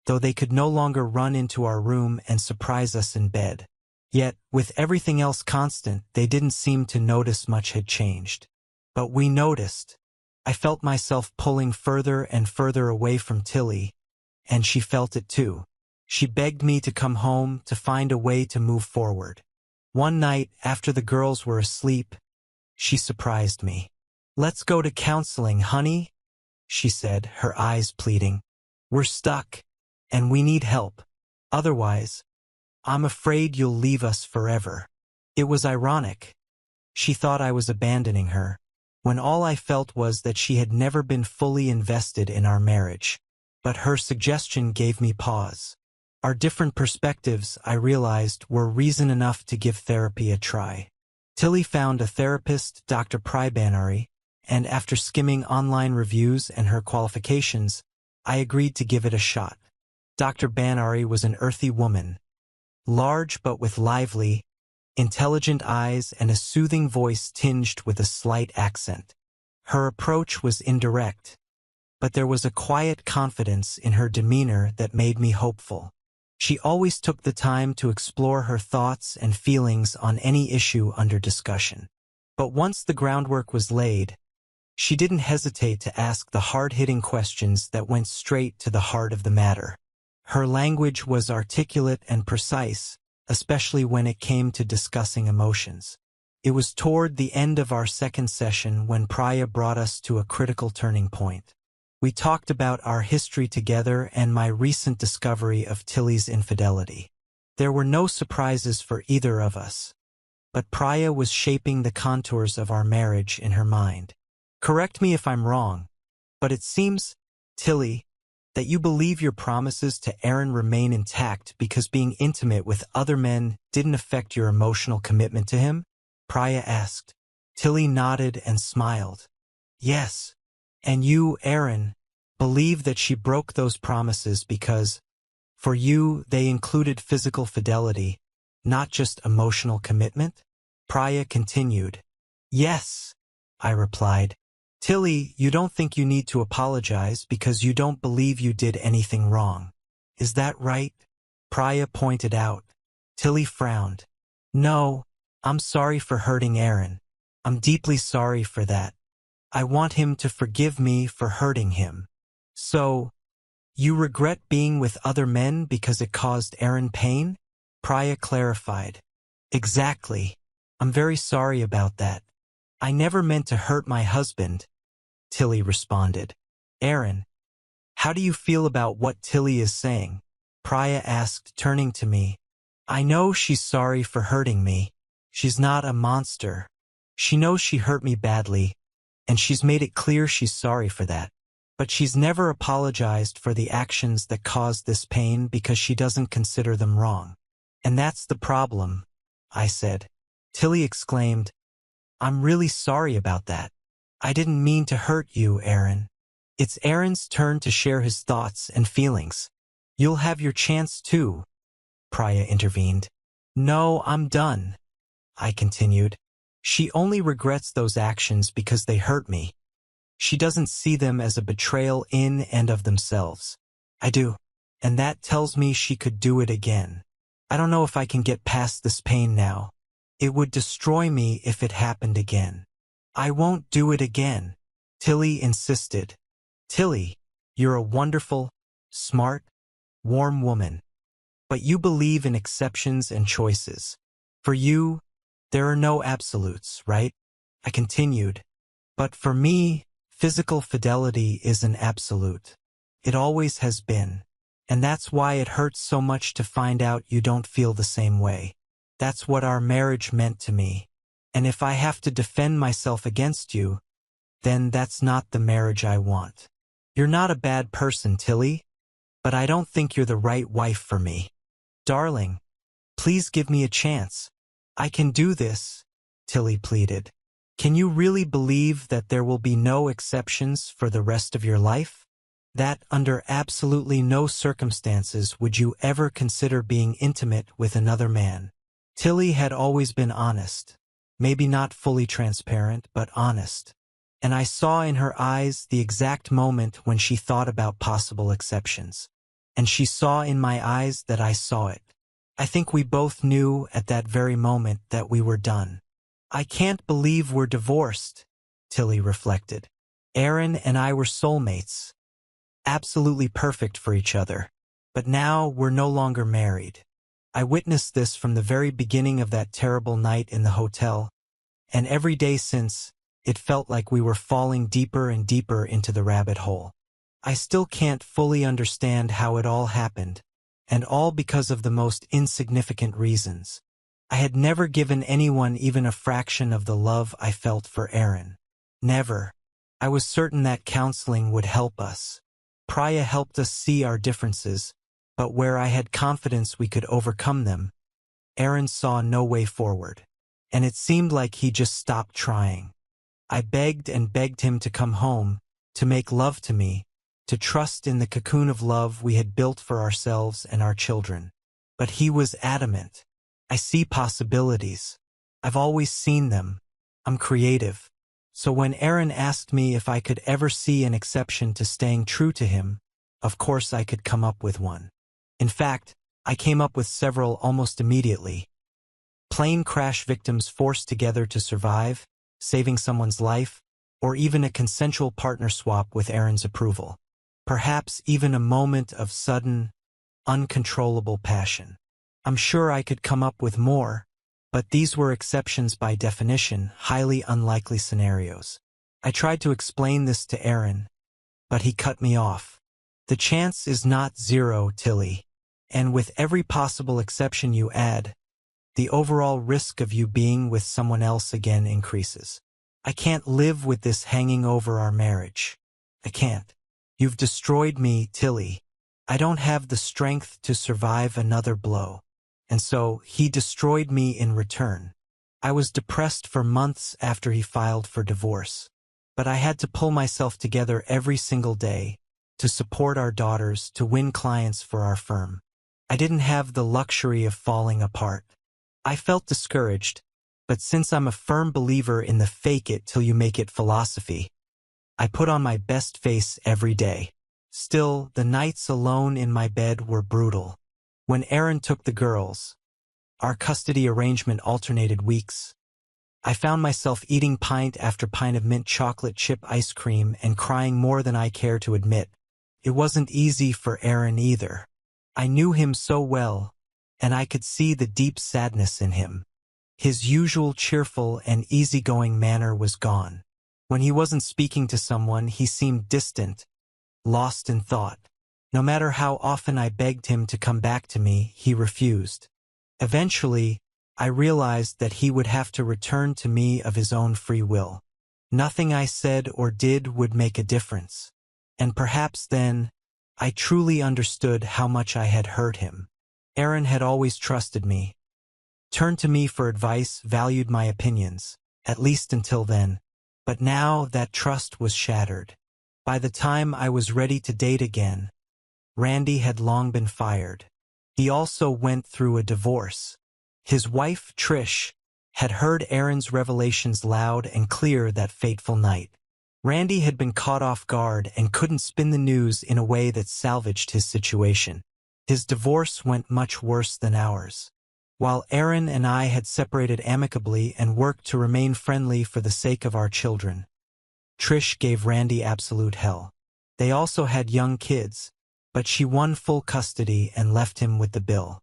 though they could no longer run into our room and surprise us in bed. Yet, with everything else constant, they didn't seem to notice much had changed. But we noticed. I felt myself pulling further and further away from Tilly, and she felt it too. She begged me to come home to find a way to move forward. One night, after the girls were asleep, she surprised me. "Let's go to counseling, honey," she said, her eyes pleading. "We're stuck, and we need help. Otherwise, I'm afraid you'll leave us forever." It was ironic. She thought I was abandoning her, when all I felt was that she had never been fully invested in our marriage. But her suggestion gave me pause. Our different perspectives, I realized, were reason enough to give therapy a try. Tilly found a therapist, Dr. Prybanary, and after skimming online reviews and her qualifications, I agreed to give it a shot. Dr. Banary was an earthy woman, large but with lively, intelligent eyes and a soothing voice tinged with a slight accent. Her approach was indirect, but there was a quiet confidence in her demeanor that made me hopeful. She always took the time to explore her thoughts and feelings on any issue under discussion. But once the groundwork was laid, she didn't hesitate to ask the hard-hitting questions that went straight to the heart of the matter. Her language was articulate and precise, especially when it came to discussing emotions. It was toward the end of our second session when Priya brought us to a critical turning point. We talked about our history together and my recent discovery of Tilly's infidelity. There were no surprises for either of us, but Priya was shaping the contours of our marriage in her mind. "Correct me if I'm wrong, but it seems, Tilly, that you believe your promises to Aaron remain intact because being intimate with other men didn't affect your emotional commitment to him?" Priya asked. Tilly nodded and smiled. "Yes. And you, Aaron, believe that she broke those promises because, for you, they included physical fidelity, not just emotional commitment?" Priya continued. "Yes," I replied. "Tilly, you don't think you need to apologize because you don't believe you did anything wrong. Is that right?" Priya pointed out. Tilly frowned. "No, I'm sorry for hurting Aaron. I'm deeply sorry for that. I want him to forgive me for hurting him." "So, you regret being with other men because it caused Aaron pain?" Priya clarified. "Exactly. I'm very sorry about that. I never meant to hurt my husband," Tilly responded. "Aaron, how do you feel about what Tilly is saying?" Priya asked, turning to me. "I know she's sorry for hurting me. She's not a monster. She knows she hurt me badly, and she's made it clear she's sorry for that. But she's never apologized for the actions that caused this pain because she doesn't consider them wrong. And that's the problem," I said. Tilly exclaimed, "I'm really sorry about that. I didn't mean to hurt you, Aaron." "It's Aaron's turn to share his thoughts and feelings. You'll have your chance too," Priya intervened. "No, I'm done," I continued. "She only regrets those actions because they hurt me. She doesn't see them as a betrayal in and of themselves. I do, and that tells me she could do it again. I don't know if I can get past this pain now. It would destroy me if it happened again." "I won't do it again," Tilly insisted. "Tilly, you're a wonderful, smart, warm woman. But you believe in exceptions and choices. For you, there are no absolutes, right? I continued. But for me, physical fidelity is an absolute. It always has been. And that's why it hurts so much to find out you don't feel the same way. That's what our marriage meant to me. And if I have to defend myself against you, then that's not the marriage I want. You're not a bad person, Tilly, but I don't think you're the right wife for me. Darling, please give me a chance. I can do this, Tilly pleaded. Can you really believe that there will be no exceptions for the rest of your life? That under absolutely no circumstances would you ever consider being intimate with another man? Tilly had always been honest. Maybe not fully transparent, but honest. And I saw in her eyes the exact moment when she thought about possible exceptions. And she saw in my eyes that I saw it. I think we both knew at that very moment that we were done. I can't believe we're divorced, Tilly reflected. Aaron and I were soulmates. Absolutely perfect for each other. But now we're no longer married. I witnessed this from the very beginning of that terrible night in the hotel, and every day since, it felt like we were falling deeper and deeper into the rabbit hole. I still can't fully understand how it all happened, and all because of the most insignificant reasons. I had never given anyone even a fraction of the love I felt for Aaron. Never. I was certain that counseling would help us. Priya helped us see our differences, but where I had confidence we could overcome them, Aaron saw no way forward. And it seemed like he just stopped trying. I begged and begged him to come home, to make love to me, to trust in the cocoon of love we had built for ourselves and our children. But he was adamant. I see possibilities. I've always seen them. I'm creative. So when Aaron asked me if I could ever see an exception to staying true to him, of course I could come up with one. In fact, I came up with several almost immediately. Plane crash victims forced together to survive, saving someone's life, or even a consensual partner swap with Aaron's approval. Perhaps even a moment of sudden, uncontrollable passion. I'm sure I could come up with more, but these were exceptions by definition, highly unlikely scenarios. I tried to explain this to Aaron, but he cut me off. The chance is not zero, Tilly, and with every possible exception you add, the overall risk of you being with someone else again increases. I can't live with this hanging over our marriage. I can't. You've destroyed me, Tilly. I don't have the strength to survive another blow. And so, he destroyed me in return. I was depressed for months after he filed for divorce. But I had to pull myself together every single day, to support our daughters, to win clients for our firm. I didn't have the luxury of falling apart. I felt discouraged, but since I'm a firm believer in the fake it till you make it philosophy, I put on my best face every day. Still, the nights alone in my bed were brutal. When Aaron took the girls, our custody arrangement alternated weeks. I found myself eating pint after pint of mint chocolate chip ice cream and crying more than I care to admit. It wasn't easy for Aaron either. I knew him so well, and I could see the deep sadness in him. His usual cheerful and easygoing manner was gone. When he wasn't speaking to someone, he seemed distant, lost in thought. No matter how often I begged him to come back to me, he refused. Eventually, I realized that he would have to return to me of his own free will. Nothing I said or did would make a difference. And perhaps then, I truly understood how much I had hurt him. Aaron had always trusted me, turned to me for advice, valued my opinions, at least until then. But now that trust was shattered. By the time I was ready to date again, Randy had long been fired. He also went through a divorce. His wife, Trish, had heard Aaron's revelations loud and clear that fateful night. Randy had been caught off guard and couldn't spin the news in a way that salvaged his situation. His divorce went much worse than ours. While Aaron and I had separated amicably and worked to remain friendly for the sake of our children, Trish gave Randy absolute hell. They also had young kids, but she won full custody and left him with the bill.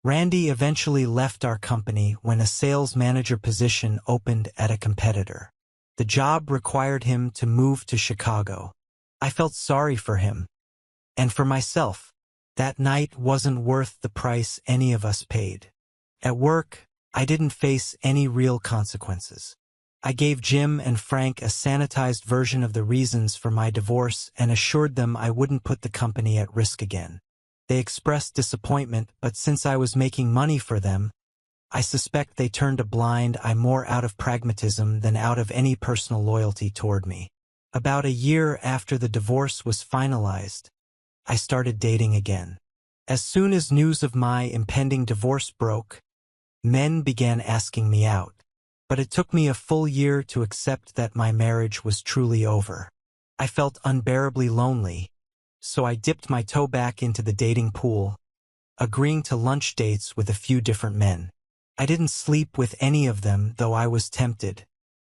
Randy eventually left our company when a sales manager position opened at a competitor. The job required him to move to Chicago. I felt sorry for him. And for myself. That night wasn't worth the price any of us paid. At work, I didn't face any real consequences. I gave Jim and Frank a sanitized version of the reasons for my divorce and assured them I wouldn't put the company at risk again. They expressed disappointment, but since I was making money for them, I suspect they turned a blind eye more out of pragmatism than out of any personal loyalty toward me. About a year after the divorce was finalized, I started dating again. As soon as news of my impending divorce broke, men began asking me out. But it took me a full year to accept that my marriage was truly over. I felt unbearably lonely, so I dipped my toe back into the dating pool, agreeing to lunch dates with a few different men. I didn't sleep with any of them, though I was tempted.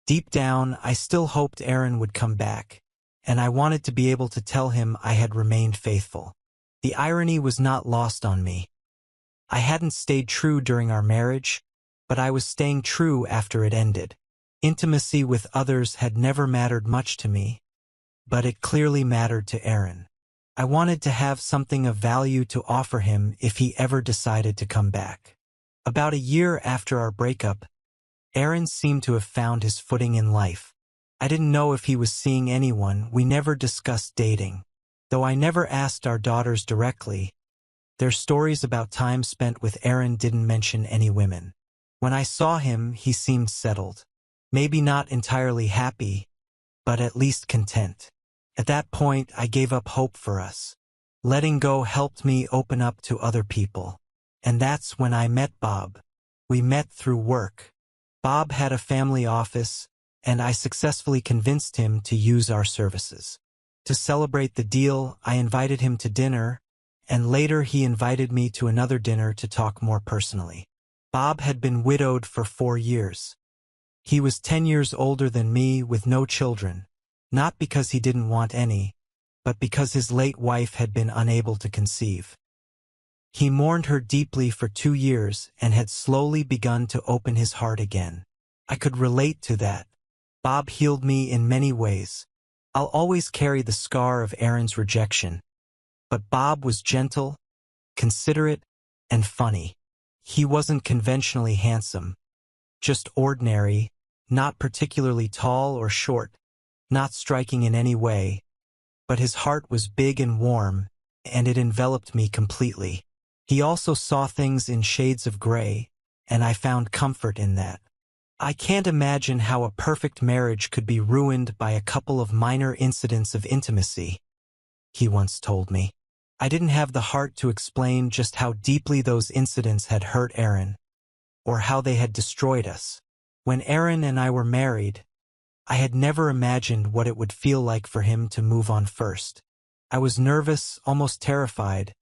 Deep down, I still hoped Aaron would come back, and I wanted to be able to tell him I had remained faithful. The irony was not lost on me. I hadn't stayed true during our marriage, but I was staying true after it ended. Intimacy with others had never mattered much to me, but it clearly mattered to Aaron. I wanted to have something of value to offer him if he ever decided to come back. About a year after our breakup, Aaron seemed to have found his footing in life. I didn't know if he was seeing anyone. We never discussed dating. Though I never asked our daughters directly, their stories about time spent with Aaron didn't mention any women. When I saw him, he seemed settled. Maybe not entirely happy, but at least content. At that point, I gave up hope for us. Letting go helped me open up to other people. And that's when I met Bob. We met through work. Bob had a family office, and I successfully convinced him to use our services. To celebrate the deal, I invited him to dinner, and later he invited me to another dinner to talk more personally. Bob had been widowed for 4 years. He was 10 years older than me with no children, not because he didn't want any, but because his late wife had been unable to conceive. He mourned her deeply for 2 years and had slowly begun to open his heart again. I could relate to that. Bob healed me in many ways. I'll always carry the scar of Aaron's rejection. But Bob was gentle, considerate, and funny. He wasn't conventionally handsome, just ordinary, not particularly tall or short, not striking in any way, but his heart was big and warm, and it enveloped me completely. He also saw things in shades of gray, and I found comfort in that. I can't imagine how a perfect marriage could be ruined by a couple of minor incidents of intimacy, he once told me. I didn't have the heart to explain just how deeply those incidents had hurt Aaron, or how they had destroyed us. When Aaron and I were married, I had never imagined what it would feel like for him to move on first. I was nervous, almost terrified,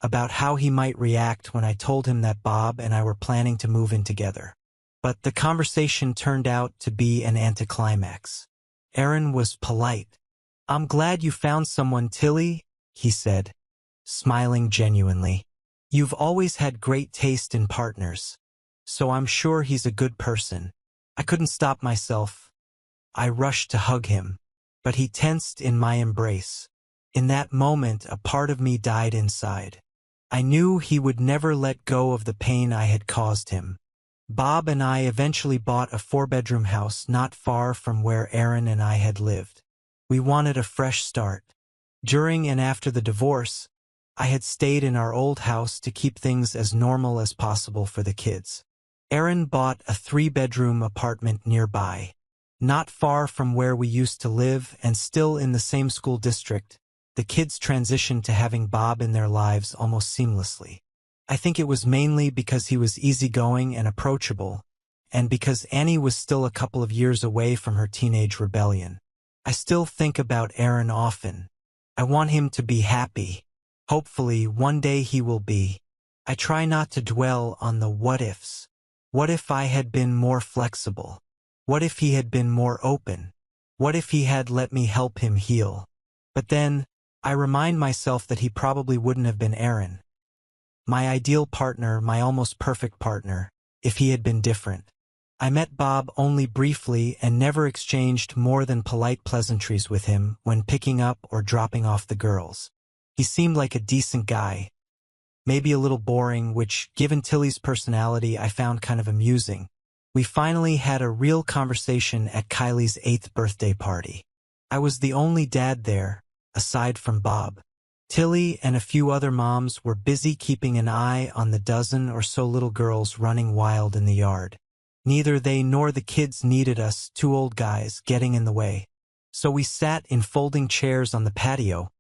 about how he might react when I told him that Bob and I were planning to move in together. But the conversation turned out to be an anticlimax. Aaron was polite. "I'm glad you found someone, Tilly," he said, smiling genuinely. "You've always had great taste in partners, so I'm sure he's a good person." I couldn't stop myself. I rushed to hug him, but he tensed in my embrace. In that moment, a part of me died inside. I knew he would never let go of the pain I had caused him. Bob and I eventually bought a 4-bedroom house not far from where Aaron and I had lived. We wanted a fresh start. During and after the divorce, I had stayed in our old house to keep things as normal as possible for the kids. Aaron bought a 3-bedroom apartment nearby, not far from where we used to live and still in the same school district. The kids transitioned to having Bob in their lives almost seamlessly. I think it was mainly because he was easygoing and approachable, and because Annie was still a couple of years away from her teenage rebellion. I still think about Aaron often. I want him to be happy. Hopefully, one day he will be. I try not to dwell on the what-ifs. What if I had been more flexible? What if he had been more open? What if he had let me help him heal? But then, I remind myself that he probably wouldn't have been Aaron, my ideal partner, my almost perfect partner, if he had been different. I met Bob only briefly and never exchanged more than polite pleasantries with him when picking up or dropping off the girls. He seemed like a decent guy, maybe a little boring, which, given Tilly's personality, I found kind of amusing. We finally had a real conversation at Kylie's 8th birthday party. I was the only dad there, aside from Bob. Tilly and a few other moms were busy keeping an eye on the dozen or so little girls running wild in the yard. Neither they nor the kids needed us two old guys getting in the way. So we sat in folding chairs on the patio,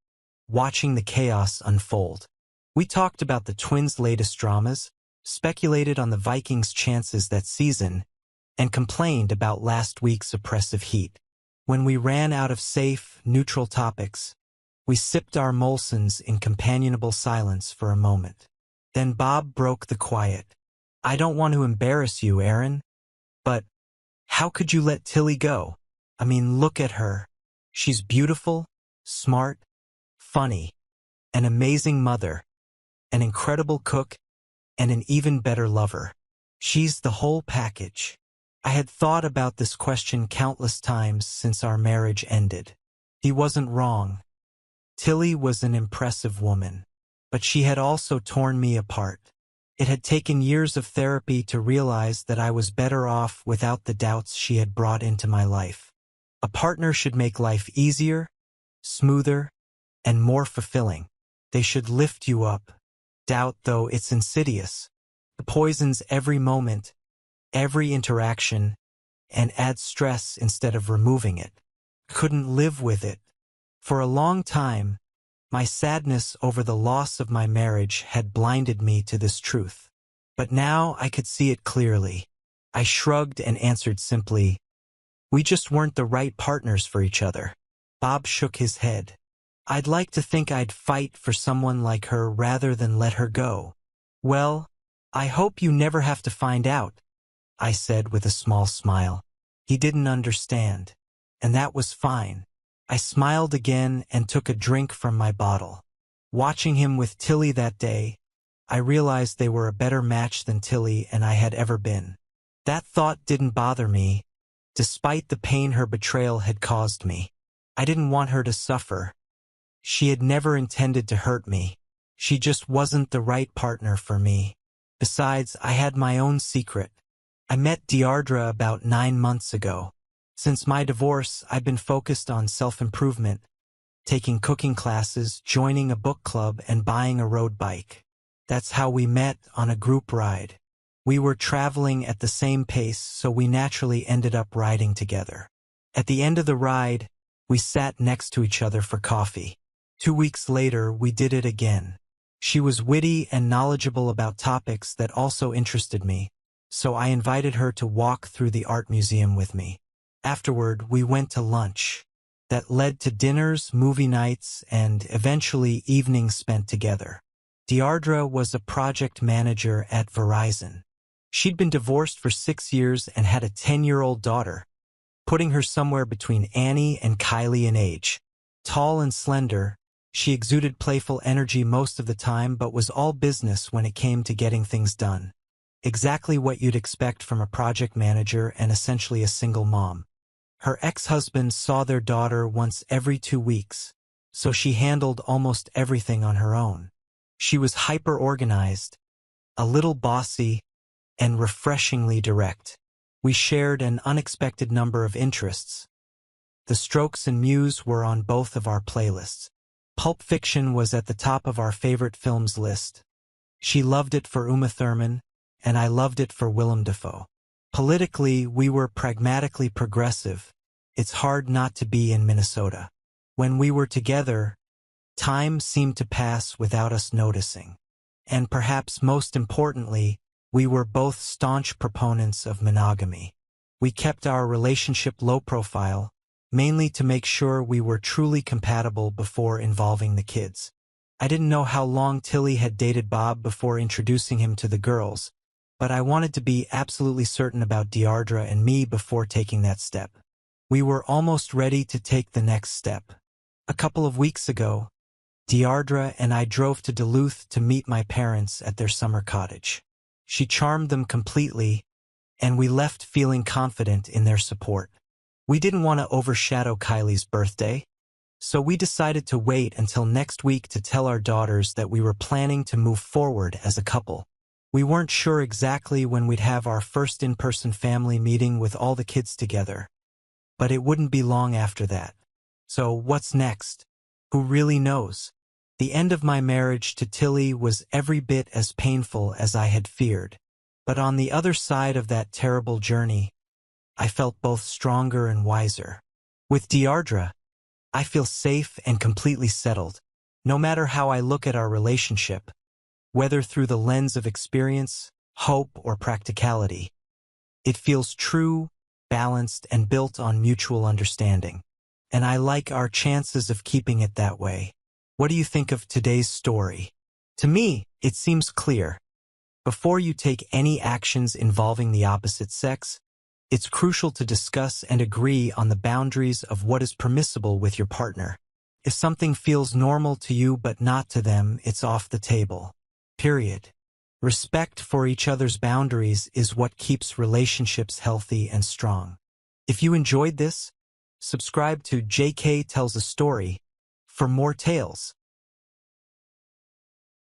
watching the chaos unfold. We talked about the Twins' latest dramas, speculated on the Vikings' chances that season, and complained about last week's oppressive heat. When we ran out of safe, neutral topics, we sipped our Molsons in companionable silence for a moment. Then Bob broke the quiet. "I don't want to embarrass you, Aaron, but how could you let Tilly go? I mean, look at her. She's beautiful, smart, funny, an amazing mother, an incredible cook, and an even better lover. She's the whole package." I had thought about this question countless times since our marriage ended. He wasn't wrong. Tilly was an impressive woman, but she had also torn me apart. It had taken years of therapy to realize that I was better off without the doubts she had brought into my life. A partner should make life easier, smoother, and more fulfilling. They should lift you up. Doubt, though, it's insidious. It poisons every moment, every interaction, and adds stress instead of removing it. Couldn't live with it. For a long time, my sadness over the loss of my marriage had blinded me to this truth. But now I could see it clearly. I shrugged and answered simply, "We just weren't the right partners for each other." Bob shook his head. "I'd like to think I'd fight for someone like her rather than let her go." "Well, I hope you never have to find out," I said with a small smile. He didn't understand, and that was fine. I smiled again and took a drink from my bottle. Watching him with Tilly that day, I realized they were a better match than Tilly and I had ever been. That thought didn't bother me, despite the pain her betrayal had caused me. I didn't want her to suffer. She had never intended to hurt me. She just wasn't the right partner for me. Besides, I had my own secret. I met Deardra about 9 months ago. Since my divorce, I've been focused on self-improvement, taking cooking classes, joining a book club, and buying a road bike. That's how we met, on a group ride. We were traveling at the same pace, so we naturally ended up riding together. At the end of the ride, we sat next to each other for coffee. 2 weeks later, we did it again. She was witty and knowledgeable about topics that also interested me, so I invited her to walk through the art museum with me. Afterward, we went to lunch. That led to dinners, movie nights, and eventually evenings spent together. Deardra was a project manager at Verizon. She'd been divorced for 6 years and had a 10-year-old daughter, putting her somewhere between Annie and Kylie in age. Tall and slender, she exuded playful energy most of the time but was all business when it came to getting things done. Exactly what you'd expect from a project manager and essentially a single mom. Her ex-husband saw their daughter once every 2 weeks, so she handled almost everything on her own. She was hyper-organized, a little bossy, and refreshingly direct. We shared an unexpected number of interests. The Strokes and Muse were on both of our playlists. Pulp Fiction was at the top of our favorite films list. She loved it for Uma Thurman, and I loved it for Willem Dafoe. Politically, we were pragmatically progressive. It's hard not to be in Minnesota. When we were together, time seemed to pass without us noticing. And perhaps most importantly, we were both staunch proponents of monogamy. We kept our relationship low profile, mainly to make sure we were truly compatible before involving the kids. I didn't know how long Tilly had dated Bob before introducing him to the girls, but I wanted to be absolutely certain about Deardra and me before taking that step. We were almost ready to take the next step. A couple of weeks ago, Deardra and I drove to Duluth to meet my parents at their summer cottage. She charmed them completely, and we left feeling confident in their support. We didn't want to overshadow Kylie's birthday, so we decided to wait until next week to tell our daughters that we were planning to move forward as a couple. We weren't sure exactly when we'd have our first in-person family meeting with all the kids together, but it wouldn't be long after that. So what's next? Who really knows? The end of my marriage to Tilly was every bit as painful as I had feared, but on the other side of that terrible journey, I felt both stronger and wiser. With Deardra, I feel safe and completely settled, no matter how I look at our relationship, whether through the lens of experience, hope, or practicality. It feels true, balanced, and built on mutual understanding, and I like our chances of keeping it that way. What do you think of today's story? To me, it seems clear. Before you take any actions involving the opposite sex, it's crucial to discuss and agree on the boundaries of what is permissible with your partner. If something feels normal to you but not to them, it's off the table. Period. Respect for each other's boundaries is what keeps relationships healthy and strong. If you enjoyed this, subscribe to JK Tells a Story for more tales.